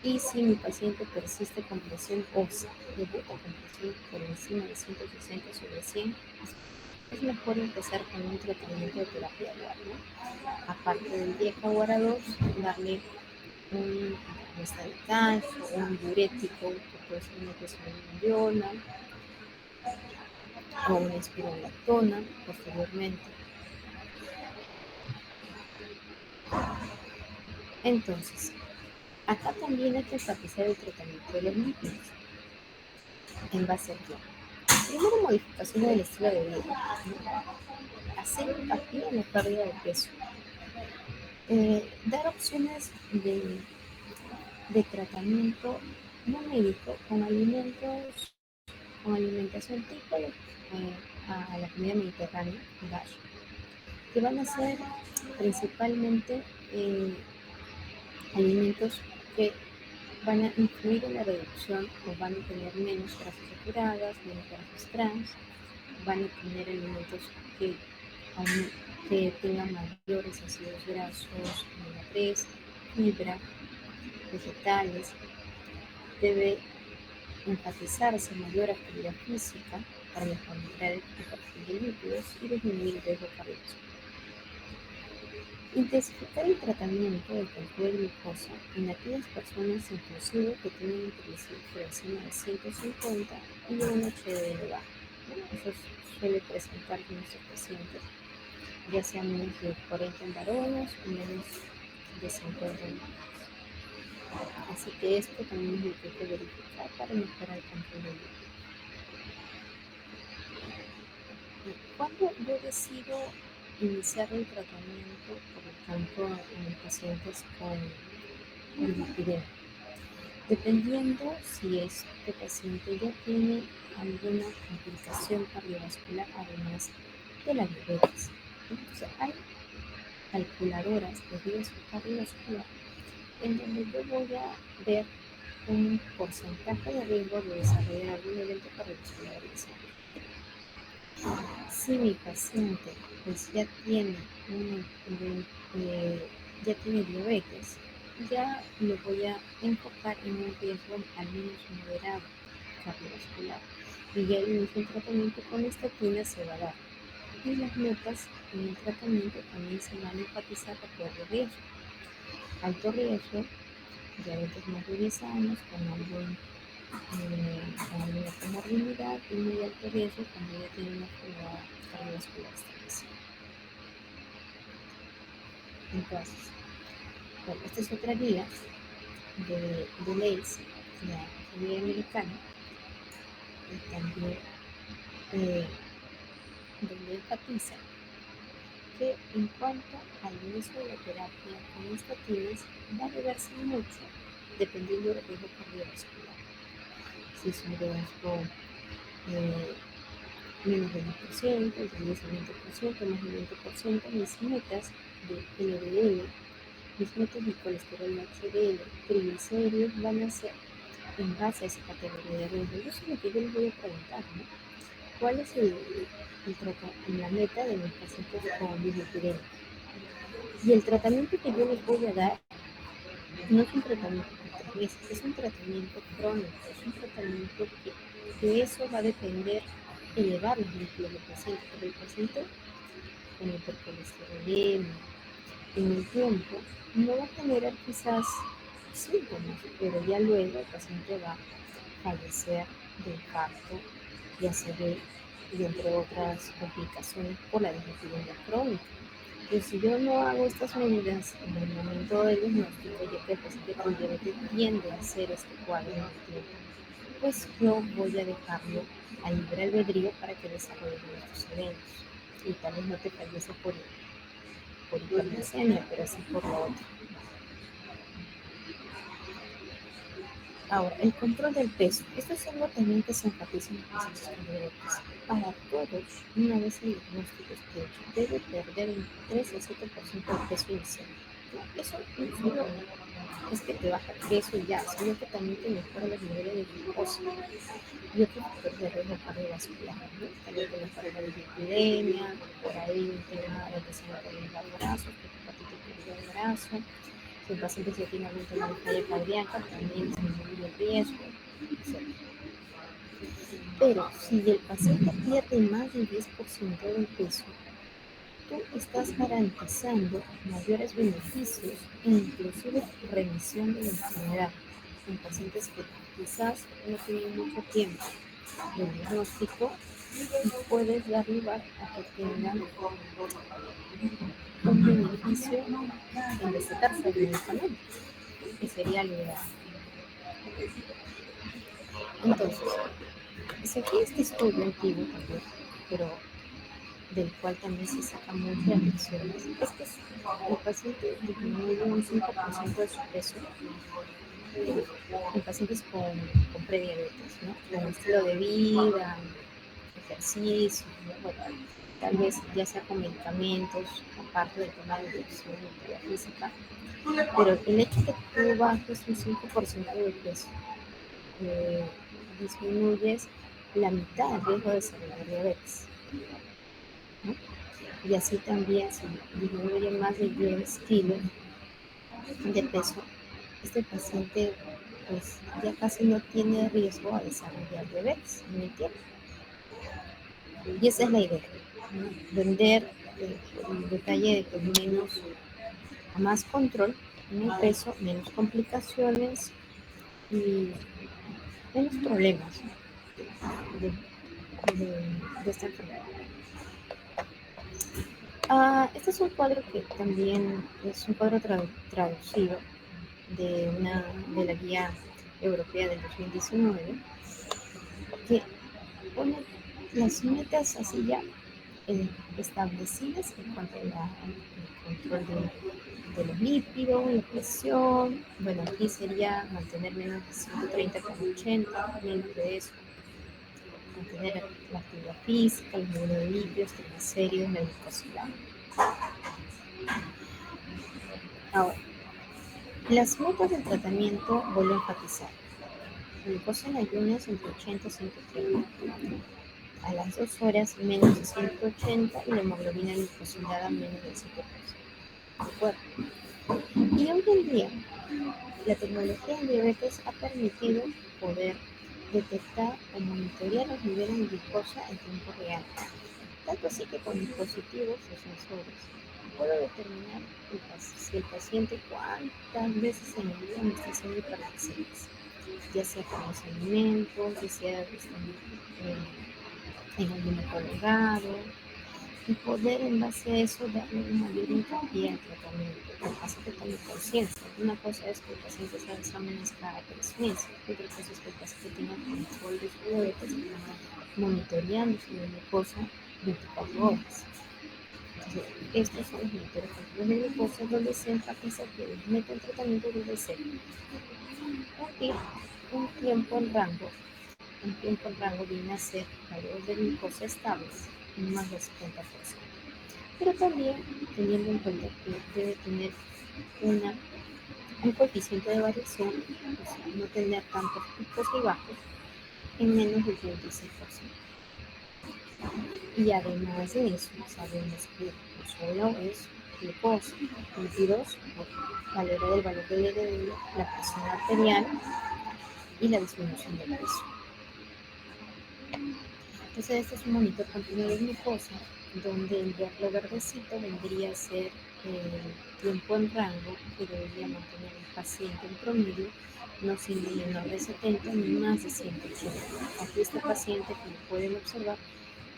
Y si mi paciente persiste con presión ósea, debuta con presión por encima de 160 sobre 100, es mejor empezar con un tratamiento de terapia dual, ¿no? Aparte del DIECA o ARA2, darle un antagonista de calcio o un diurético, que puede ser una presoneona o una espironolactona posteriormente. Entonces, acá también hay que enfatizar el tratamiento de los lípidos. ¿En base a qué? Primero, modificaciones del estilo de vida, ¿no? Hacer hincapié en la pérdida de peso. Dar opciones de tratamiento no médico con alimentos, con alimentación tipo a la comida mediterránea, DASH, que van a ser principalmente alimentos que van a influir en la reducción o van a tener menos grasas saturadas, menos grasas trans, van a tener alimentos que tengan mayores ácidos grasos, omega 3, fibra, vegetales. Debe enfatizarse mayor actividad física para mejorar el perfil de lípidos y disminuir el riesgo cardiovascular. Intensificar el tratamiento del control de glucosa en aquellas personas inclusive que tienen un triglicéridos por encima de 150 y un HDL bajo. Eso suele presentar en nuestros pacientes, ya sea menos de 40 en varones o menos de 50 en mujeres. Así que esto también es lo que hay que verificar para mejorar el control de lípidos. Cuando yo decido iniciar el tratamiento, por ejemplo, en pacientes con lipidemia, dependiendo si este paciente ya tiene alguna complicación cardiovascular además de la diabetes. Entonces, hay calculadoras de riesgo cardiovascular en donde yo voy a ver un porcentaje de riesgo de desarrollar algún evento cardiovascular avanzado. Si mi paciente pues ya tiene ya tiene diabetes, ya lo voy a enfocar en un riesgo al menos moderado cardiovascular. Y ya el inicio del tratamiento con estatina se va a dar. Y las metas en el tratamiento también se van a enfatizar de acuerdo a riesgo. Alto riesgo, diabetes más de 10 años, con alguna comorbilidad, y muy alto riesgo cuando ya tiene una enfermedad cardiovascular establecida. Entonces, bueno, esta es otra guía de leyes de la Academia Americana, y también donde enfatiza que en cuanto al inicio de la terapia con estatinas va a deberse mucho dependiendo del riesgo cardiovascular. Si es un riesgo menos del 10%, del 10 al 20%, más del 20%, mis metas de LDL, mis metas de colesterol HDL, triglicéridos van a ser en base a esa categoría de riesgo. Eso es lo que yo les voy a preguntar, ¿no? ¿Cuál es la meta de mis pacientes con dislipidemia? Y el tratamiento que yo les voy a dar no es un tratamiento por 3 meses, es un tratamiento crónico, es un tratamiento que de eso va a depender elevar los lípidos del paciente, porque el paciente con hipercolesterolemia en el tiempo no va a generar quizás síntomas, pero ya luego el paciente va a fallecer de infarto y ACV y entre otras complicaciones por la dislipidemia crónica. Entonces, si yo no hago estas medidas en el momento del diagnóstico, ya que el paciente con diabetes tiende a hacer este cuadro en el tiempo, pues yo voy a dejarlo a libre albedrío para que desarrolle estos eventos. Y tal vez no te fallece por hiperglicemia, pero sí por lo otro. Ahora, el control del peso. Esto es algo también que se enfatiza en los pacientes con diabetes. Para todos, una vez el diagnóstico esté hecho, debe perder un 3 a 7% del peso inicial. ¿No? Eso no solo es que te baja el peso y ya, sino que también te mejora los niveles de glucosa y otros factores de riesgo cardiovascular, ¿no? También te mejora la dislipidemia, por ahí un tema de antecedente de hígado graso, hepatitis por hígado graso. Si el paciente ya tiene algún tema de falla cardíaca, también disminuye el riesgo, etc. Pero si el paciente pierde más del 10% del peso, tú estás garantizando mayores beneficios e inclusive remisión de la enfermedad en pacientes que quizás no tienen mucho tiempo de diagnóstico y puedes dar lugar a que tengan un beneficio en recetarse el medicamento, que sería lo ideal. Entonces, si aquí este estudio antiguo también, pero del cual también se sacan muchas lecciones, es que el paciente disminuye un 5% de su peso en pacientes con prediabetes, ¿no? Con estilo de vida, ejercicio, ¿no? Bueno, tal vez ya sea con medicamentos, aparte del tema de nutrición y actividad física, pero el hecho de que tú bajes un 5% de peso, disminuyes la mitad del riesgo de desarrollar diabetes, ¿no? Y así también, si disminuye más de 10 kilos de peso, este paciente pues ya casi no tiene riesgo a desarrollar diabetes en el tiempo. Y esa es la idea, ¿no? Vender el detalle de que menos, más control en el peso, menos complicaciones y menos problemas de, de esta enfermedad. Este es un cuadro que también es un cuadro traducido de la guía europea del 2019, que pone las metas así ya establecidas en cuanto al control de los lípidos, la presión. Bueno, aquí sería mantener menos de 130,80, menos de eso, mantener la actividad física, el número de lípidos, triglicéridos, la glucosidad. Ahora, las metas del tratamiento vuelvo a enfatizar. Glucosa en ayunas entre 80 y 130. A las 2 horas menos de 180 y la hemoglobina glicosilada menos del 7% del cuerpo. Y hoy en día, la tecnología en diabetes ha permitido poder detectar o monitorear los niveles de glucosa en tiempo real. Tanto así que con dispositivos o sensores puedo determinar si el paciente cuántas veces en el día me está haciendo hiperglicemias, ya sea con los alimentos, ya sea en algún prolongado, y poder en base a eso darle un mayor hincapié al tratamiento. El paciente tome conciencia. Una cosa es que el paciente se haga exámenes cada 3 meses, otra cosa es que el paciente tenga control de su diabetes y monitoreando su glucosa 24 horas. Entonces, estos son los monitores continuos de glucosa donde se enfatiza que el método de tratamiento debe ser un tiempo en rango. Un tiempo en rango viene a ser valores de glucosa estables en más del 70%. Pero también teniendo en cuenta que debe tener un coeficiente de variación, o sea, no tener tantos picos y bajos en menos del 26%. Y además de eso, sabemos que no solo es glucosa, lípidos, valora del valor del LDL, la presión arterial y la disminución del peso. Entonces, este es un monitor continuo de glucosa, donde lo verdecito vendría a ser el tiempo en rango que debería mantener el paciente en promedio, no siendo menor de 70 ni más de 180. Aquí este paciente, como pueden observar,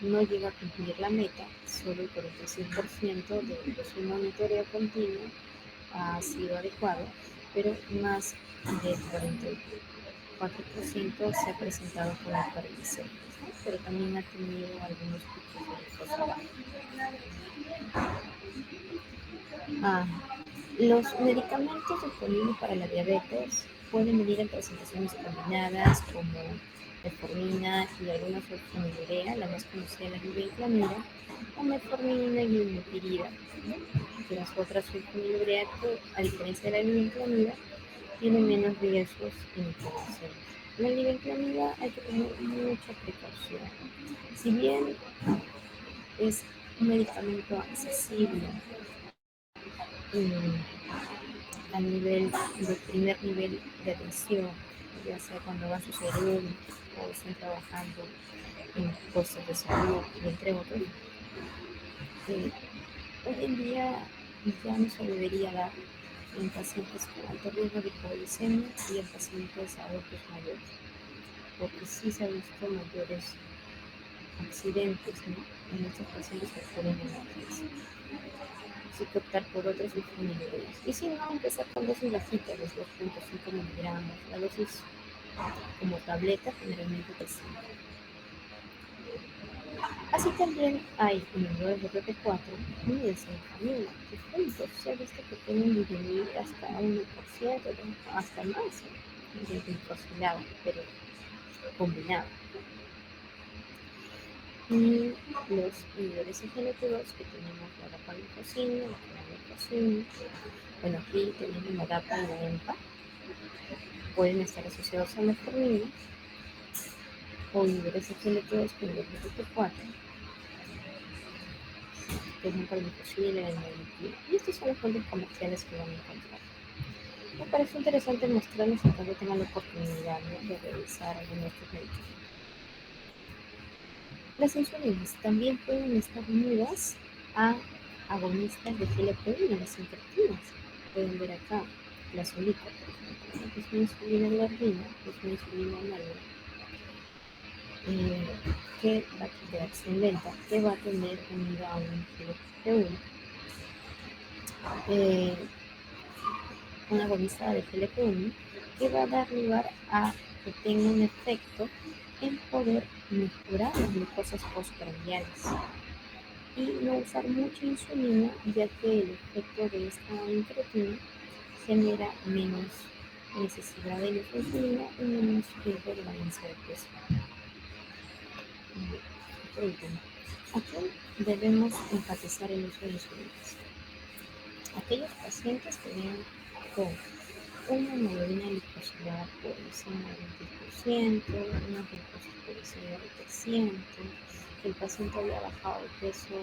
no llega a cumplir la meta, solo el 46% de su monitoreo continuo ha sido adecuado, pero más del 44% se ha presentado con hiperglicemia, pero también ha tenido algunos picos de glucosa. Los medicamentos disponibles para la diabetes pueden venir en presentaciones combinadas como metformina y alguna sulfonilurea, la más conocida es la glibenclamida, o metformina y glimepirida, ¿no? Las otras sulfonilurea, que a diferencia de la glibenclamida, tienen menos riesgos de inflamación. La glibenclamida hay que tener mucha precaución. Si bien es un medicamento accesible a nivel de primer nivel de atención, ya sea cuando va a suceder o están trabajando en puestos de salud, entre otros, hoy en día ya no se debería dar en pacientes con alto riesgo de hipoglicemia y en pacientes adultos mayores, porque sí se han visto mayores accidentes, ¿no?, en estos pacientes que ponen en emergencia. Así que optar por otros disminuidores. Y si no, empezar con dosis bajitas, de 2,5 miligramos. La dosis como tableta generalmente te sirve. Así también hay inhibidores de PP4 y de cenfamina, que juntos se ha visto que pueden disminuir hasta 1%, hasta más del glicosilado, pero combinado. Y los inhibidores SGLT2 que tenemos la dapagliflozina, la carbamazepina, bueno, aquí tenemos la DAPA y la EMPA, pueden estar asociados a metformina o inhibidores SGLT2 con el GPT4, que es la carbamazepina y la inhibidor. Y estas son las fuentes comerciales que van a encontrar. Me parece interesante mostrarles en caso tengan la oportunidad, ¿no?, de revisar algunos de estos medicamentos. Las insulinas también pueden estar unidas a agonistas de GLP-1, las incretinas. Pueden ver acá la Soliqua, por ejemplo, que es una insulina glargina, que es una insulina análoga, que de acción lenta, que va a tener unida a un GLP-1. Una agonista de GLP-1 que va a dar lugar a que tenga un efecto en poder mejorar las glucosas postprandiales y no usar mucha insulina, ya que el efecto de esta incretina genera menos necesidad de insulina y menos riesgo de ganancia de peso. Por último, aquí debemos enfatizar el uso de insulinas. Aquellos pacientes que vean con una hemoglobina glicosilada por encima del 20%, una glucosa por encima del 300, que el paciente había bajado de peso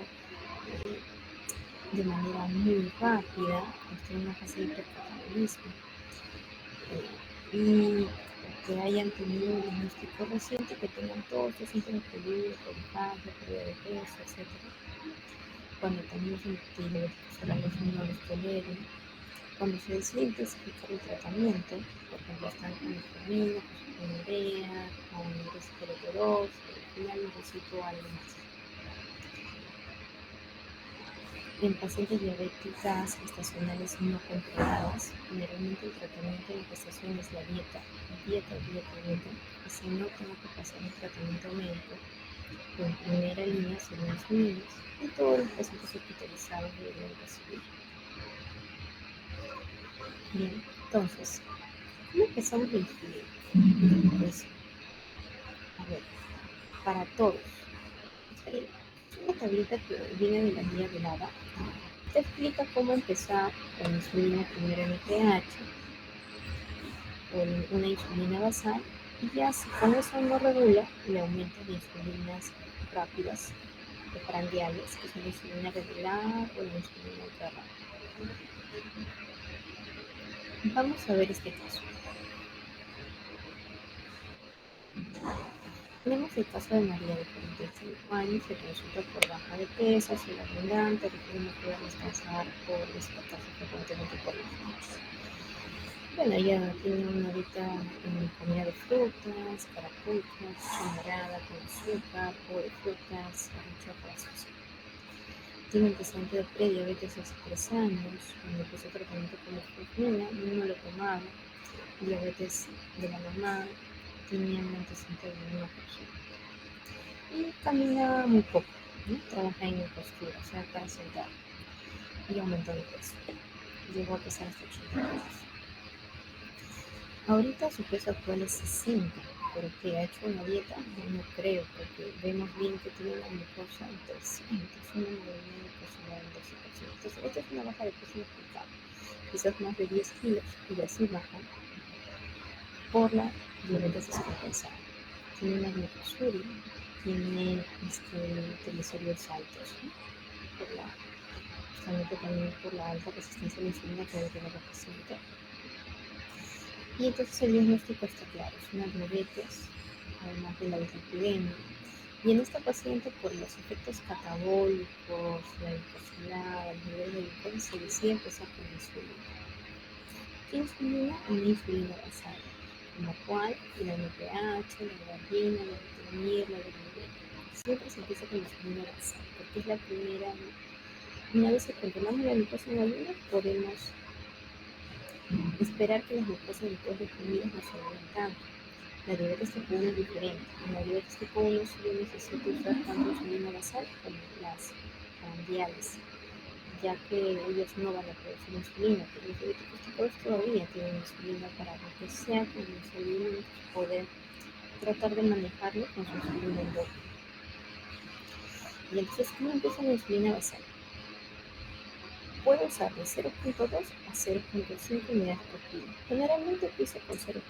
de manera muy rápida, está en una fase de hipercatabolismo, y que hayan tenido un diagnóstico reciente, que tengan todos estos síntomas peludos, colifagia, pérdida de peso, etc. Cuando también los antidiabéticos orales no los toleren, cuando se decide intensificar el tratamiento, por ejemplo, están con metformina, con urea, con resveratrol, al final necesito algo más. En pacientes diabéticas gestacionales no controladas, generalmente el tratamiento de gestación es la dieta, y si no tengo que pasar un tratamiento médico, en primera línea son los niños y todos los pacientes hospitalizados deberían recibir. Bien, entonces, ¿cómo empezamos la insulina? Pues, a ver, para todos. Una tablita que viene de la guía de LADA te explica cómo empezar con insulina primero NPH, con una insulina basal, y ya si con eso no regula, le aumentas de insulinas rápidas, de prandiales, que son la insulina regular o la insulina ultra rápida. Vamos a ver este caso. Tenemos el caso de María, de 45 años, que consulta por baja de peso, sueño abundante, requiere no poder descansar por despertarse frecuentemente por las noches. Bueno, ella tiene una dieta en comida de frutas, carapuchas, morada con azúcar, o de frutas, mucha grasas. Tiene antecedente de prediabetes hace 3 años, cuando empezó tratamiento con metformina, no lo tomaba, diabetes de la mamá, tenía un antecedente de una persona. Y camina muy poco, ¿no? Trabaja en postura, o sea, para sentar, y aumentó de peso. Llegó a pesar hasta 80 kilos. Ahorita su peso actual es 60, pero que ha hecho una dieta, no creo, porque vemos bien que tiene una glucosa en 300, una hemoglobina glucosilada en 12%. Entonces, esta es una baja de peso explicable, quizás más de 10 kilos, y así baja por la diabetes descompensada. Tiene una glucosuria, tiene triglicéridos altos, ¿no? Justamente también por la alta resistencia a la insulina que debe tener la paciente. Y entonces el diagnóstico está claro, es una diabetes, además de la dislipidemia. Y en esta paciente, por los efectos catabólicos, la glucosidad, el nivel de glucosa, se decide empezar con insulina. ¿Qué insulina? Una insulina basal, en la cual la NPH, la glargina, la glutamir, la glutamina. Siempre se empieza con insulina basal, porque es la primera. Una vez que controlamos la glucosa en la orina, podemos esperar que las glucosas después de comidas no se vayan tanto. La diabetes tipo 1 es diferente. En la diabetes tipo 1 solo necesito usar tanto insulina basal como las prandiales, ya que ellos no van a producir insulina, pero los diabéticos tipo 2 todavía tienen insulina para lo que sea con la insulina, poder tratar de manejarlo con su insulina endógena. Y entonces, ¿cómo empieza la insulina basal? Puedo usar de 0.2 a 0.5 unidades por kilo. Generalmente empiezo con 0.2.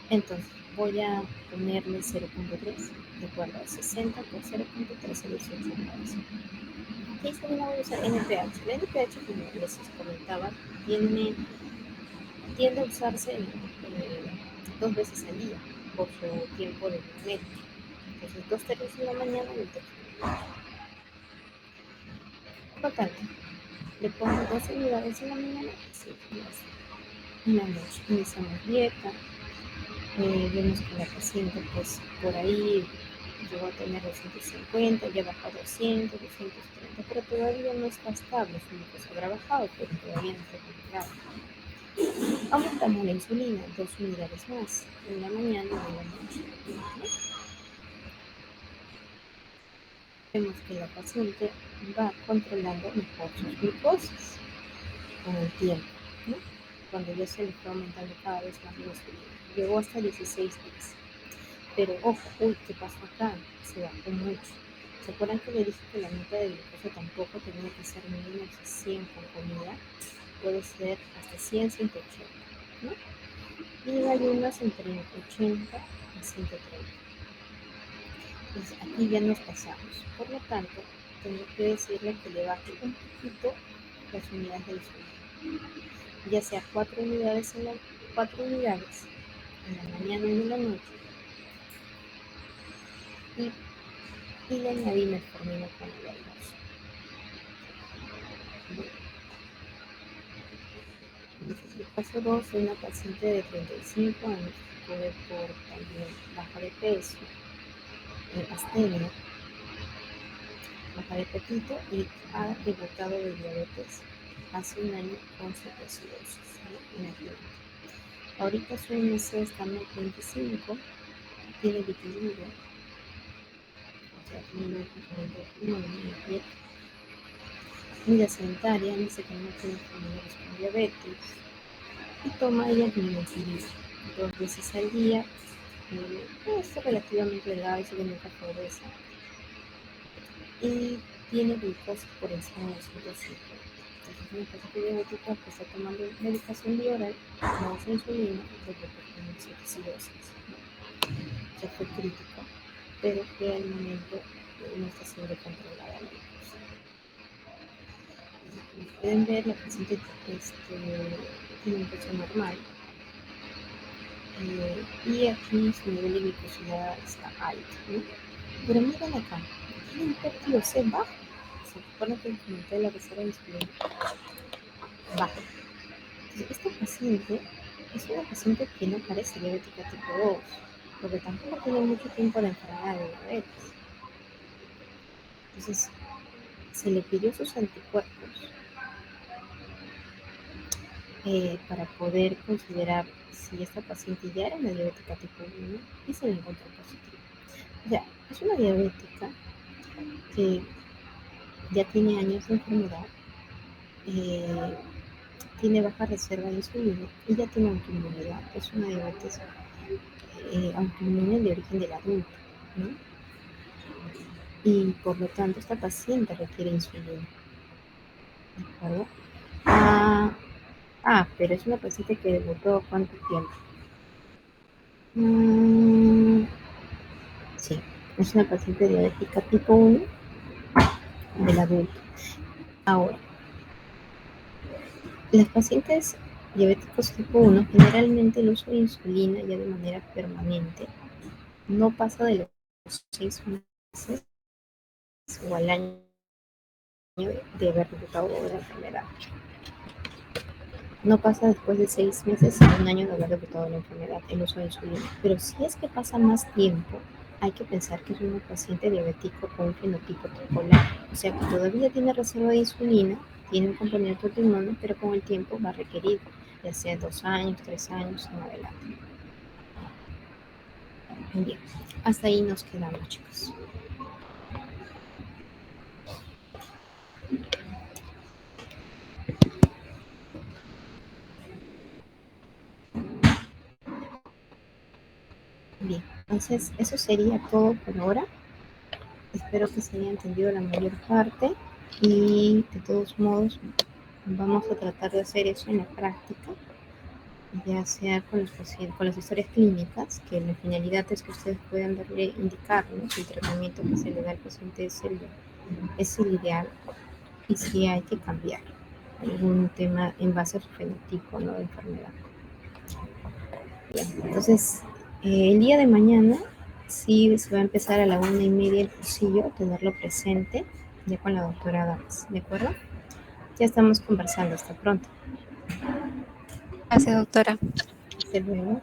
Entonces voy a ponerle 0.3, de acuerdo a 60 por 0.3 a 18 unidades. ¿Qué insulina voy a usar? NPH. La NPH, como les comentaba, tiende a usarse 2 veces al día. por su tiempo de momento. Entonces 2 tercios en la mañana y 1 tercio en la noche. Por lo tanto, le pongo 2 unidades en la mañana y 5 unidades en la noche. Iniciamos dieta, vemos que la paciente pues por ahí llegó a tener 250, ya bajó a 200, 230, pero todavía no está estable, su glucosa habrá bajado, pero todavía no está controlado. Aumentamos la insulina, 2 unidades más, en la mañana y en la noche. Vemos que la paciente va controlando mejor sus glucosas con el tiempo, ¿no? Cuando ya se le fue aumentando cada vez más la insulina. Llegó hasta 16 días. Pero ojo, ¿qué pasó acá? Se bajó mucho. ¿Se acuerdan que le dije que la meta de glucosa tampoco tenía que ser mínimo de 100 con comida? Puede ser hasta 100, 180, ¿no? Y en ayunas entre 80 y 130. Entonces aquí ya nos pasamos. Por lo tanto, tengo que decirle que le baje un poquito las unidades de insulina. Ya sea 4 unidades en la mañana y en la noche. Y le añadí metformina con el almuerzo. El paso 2 es una paciente de 35 años que puede por también baja de peso, astenia, baja de apetito y ha debutado de diabetes hace un año con cetoacidosis, ¿no? Ahorita su IMC está en 25, tiene vitiligo, o sea, tiene un vida sedentaria, dice que no tiene familiares con diabetes y toma ella glimetilid 2 veces al día. Es relativamente delgada y se nunca pobreza y tiene glucosa por encima de 150. Entonces una paciente diabética que está tomando medicación bioral, no usa insulina, porque tiene cetoacidosis, ¿no? Ya fue crítico, pero que al momento no está siendo controlada la glucosa. Como pueden ver, la paciente tiene un peso normal, y aquí su nivel de glucosidad está alto, ¿no? Pero miren acá, tiene un PTOC bajo. Se supone que el incremento de la reserva de insulina bajo. Entonces, esta paciente es una paciente que no parece diabética tipo 2, porque tampoco tiene mucho tiempo de enfermedad de diabetes. Entonces, se le pidió sus anticuerpos para poder considerar si esta paciente ya era una diabética tipo 1 y se le encontró positivo. O sea, es una diabética que ya tiene años de enfermedad, tiene baja reserva de insulina y ya tiene autoinmunidad. Es una diabetes autoinmune de origen del adulto, ¿no? Y por lo tanto esta paciente requiere insulina, ¿de acuerdo? Pero es una paciente que debutó ¿cuánto tiempo? Sí, es una paciente diabética tipo 1 del adulto. Ahora, las pacientes diabéticos tipo 1 generalmente el uso de insulina ya de manera permanente no pasa de los 6 meses o al año de haber debutado de la enfermedad. No pasa después de 6 meses a un año de haber debutado la enfermedad el uso de insulina. Pero si es que pasa más tiempo, hay que pensar que es una paciente diabético con un fenotipo tripolar. O sea que todavía tiene reserva de insulina, tiene un componente autoinmune, pero con el tiempo va a requerir, ya sea 2 años, 3 años en adelante. Bien, hasta ahí nos quedamos, chicos. Bien, entonces eso sería todo por ahora. Espero que se haya entendido la mayor parte y de todos modos vamos a tratar de hacer eso en la práctica, ya sea con los pacientes, con las historias clínicas, que la finalidad es que ustedes puedan darle, indicarnos el tratamiento que se le da al paciente es el ideal y si hay que cambiar algún tema en base a su fenotipo, ¿no?, de enfermedad. Bien, entonces El día de mañana sí se va a empezar a la 1:30 el cursillo, tenerlo presente, ya con la doctora Adams, ¿de acuerdo? Ya estamos conversando, hasta pronto. Gracias, doctora. Hasta luego.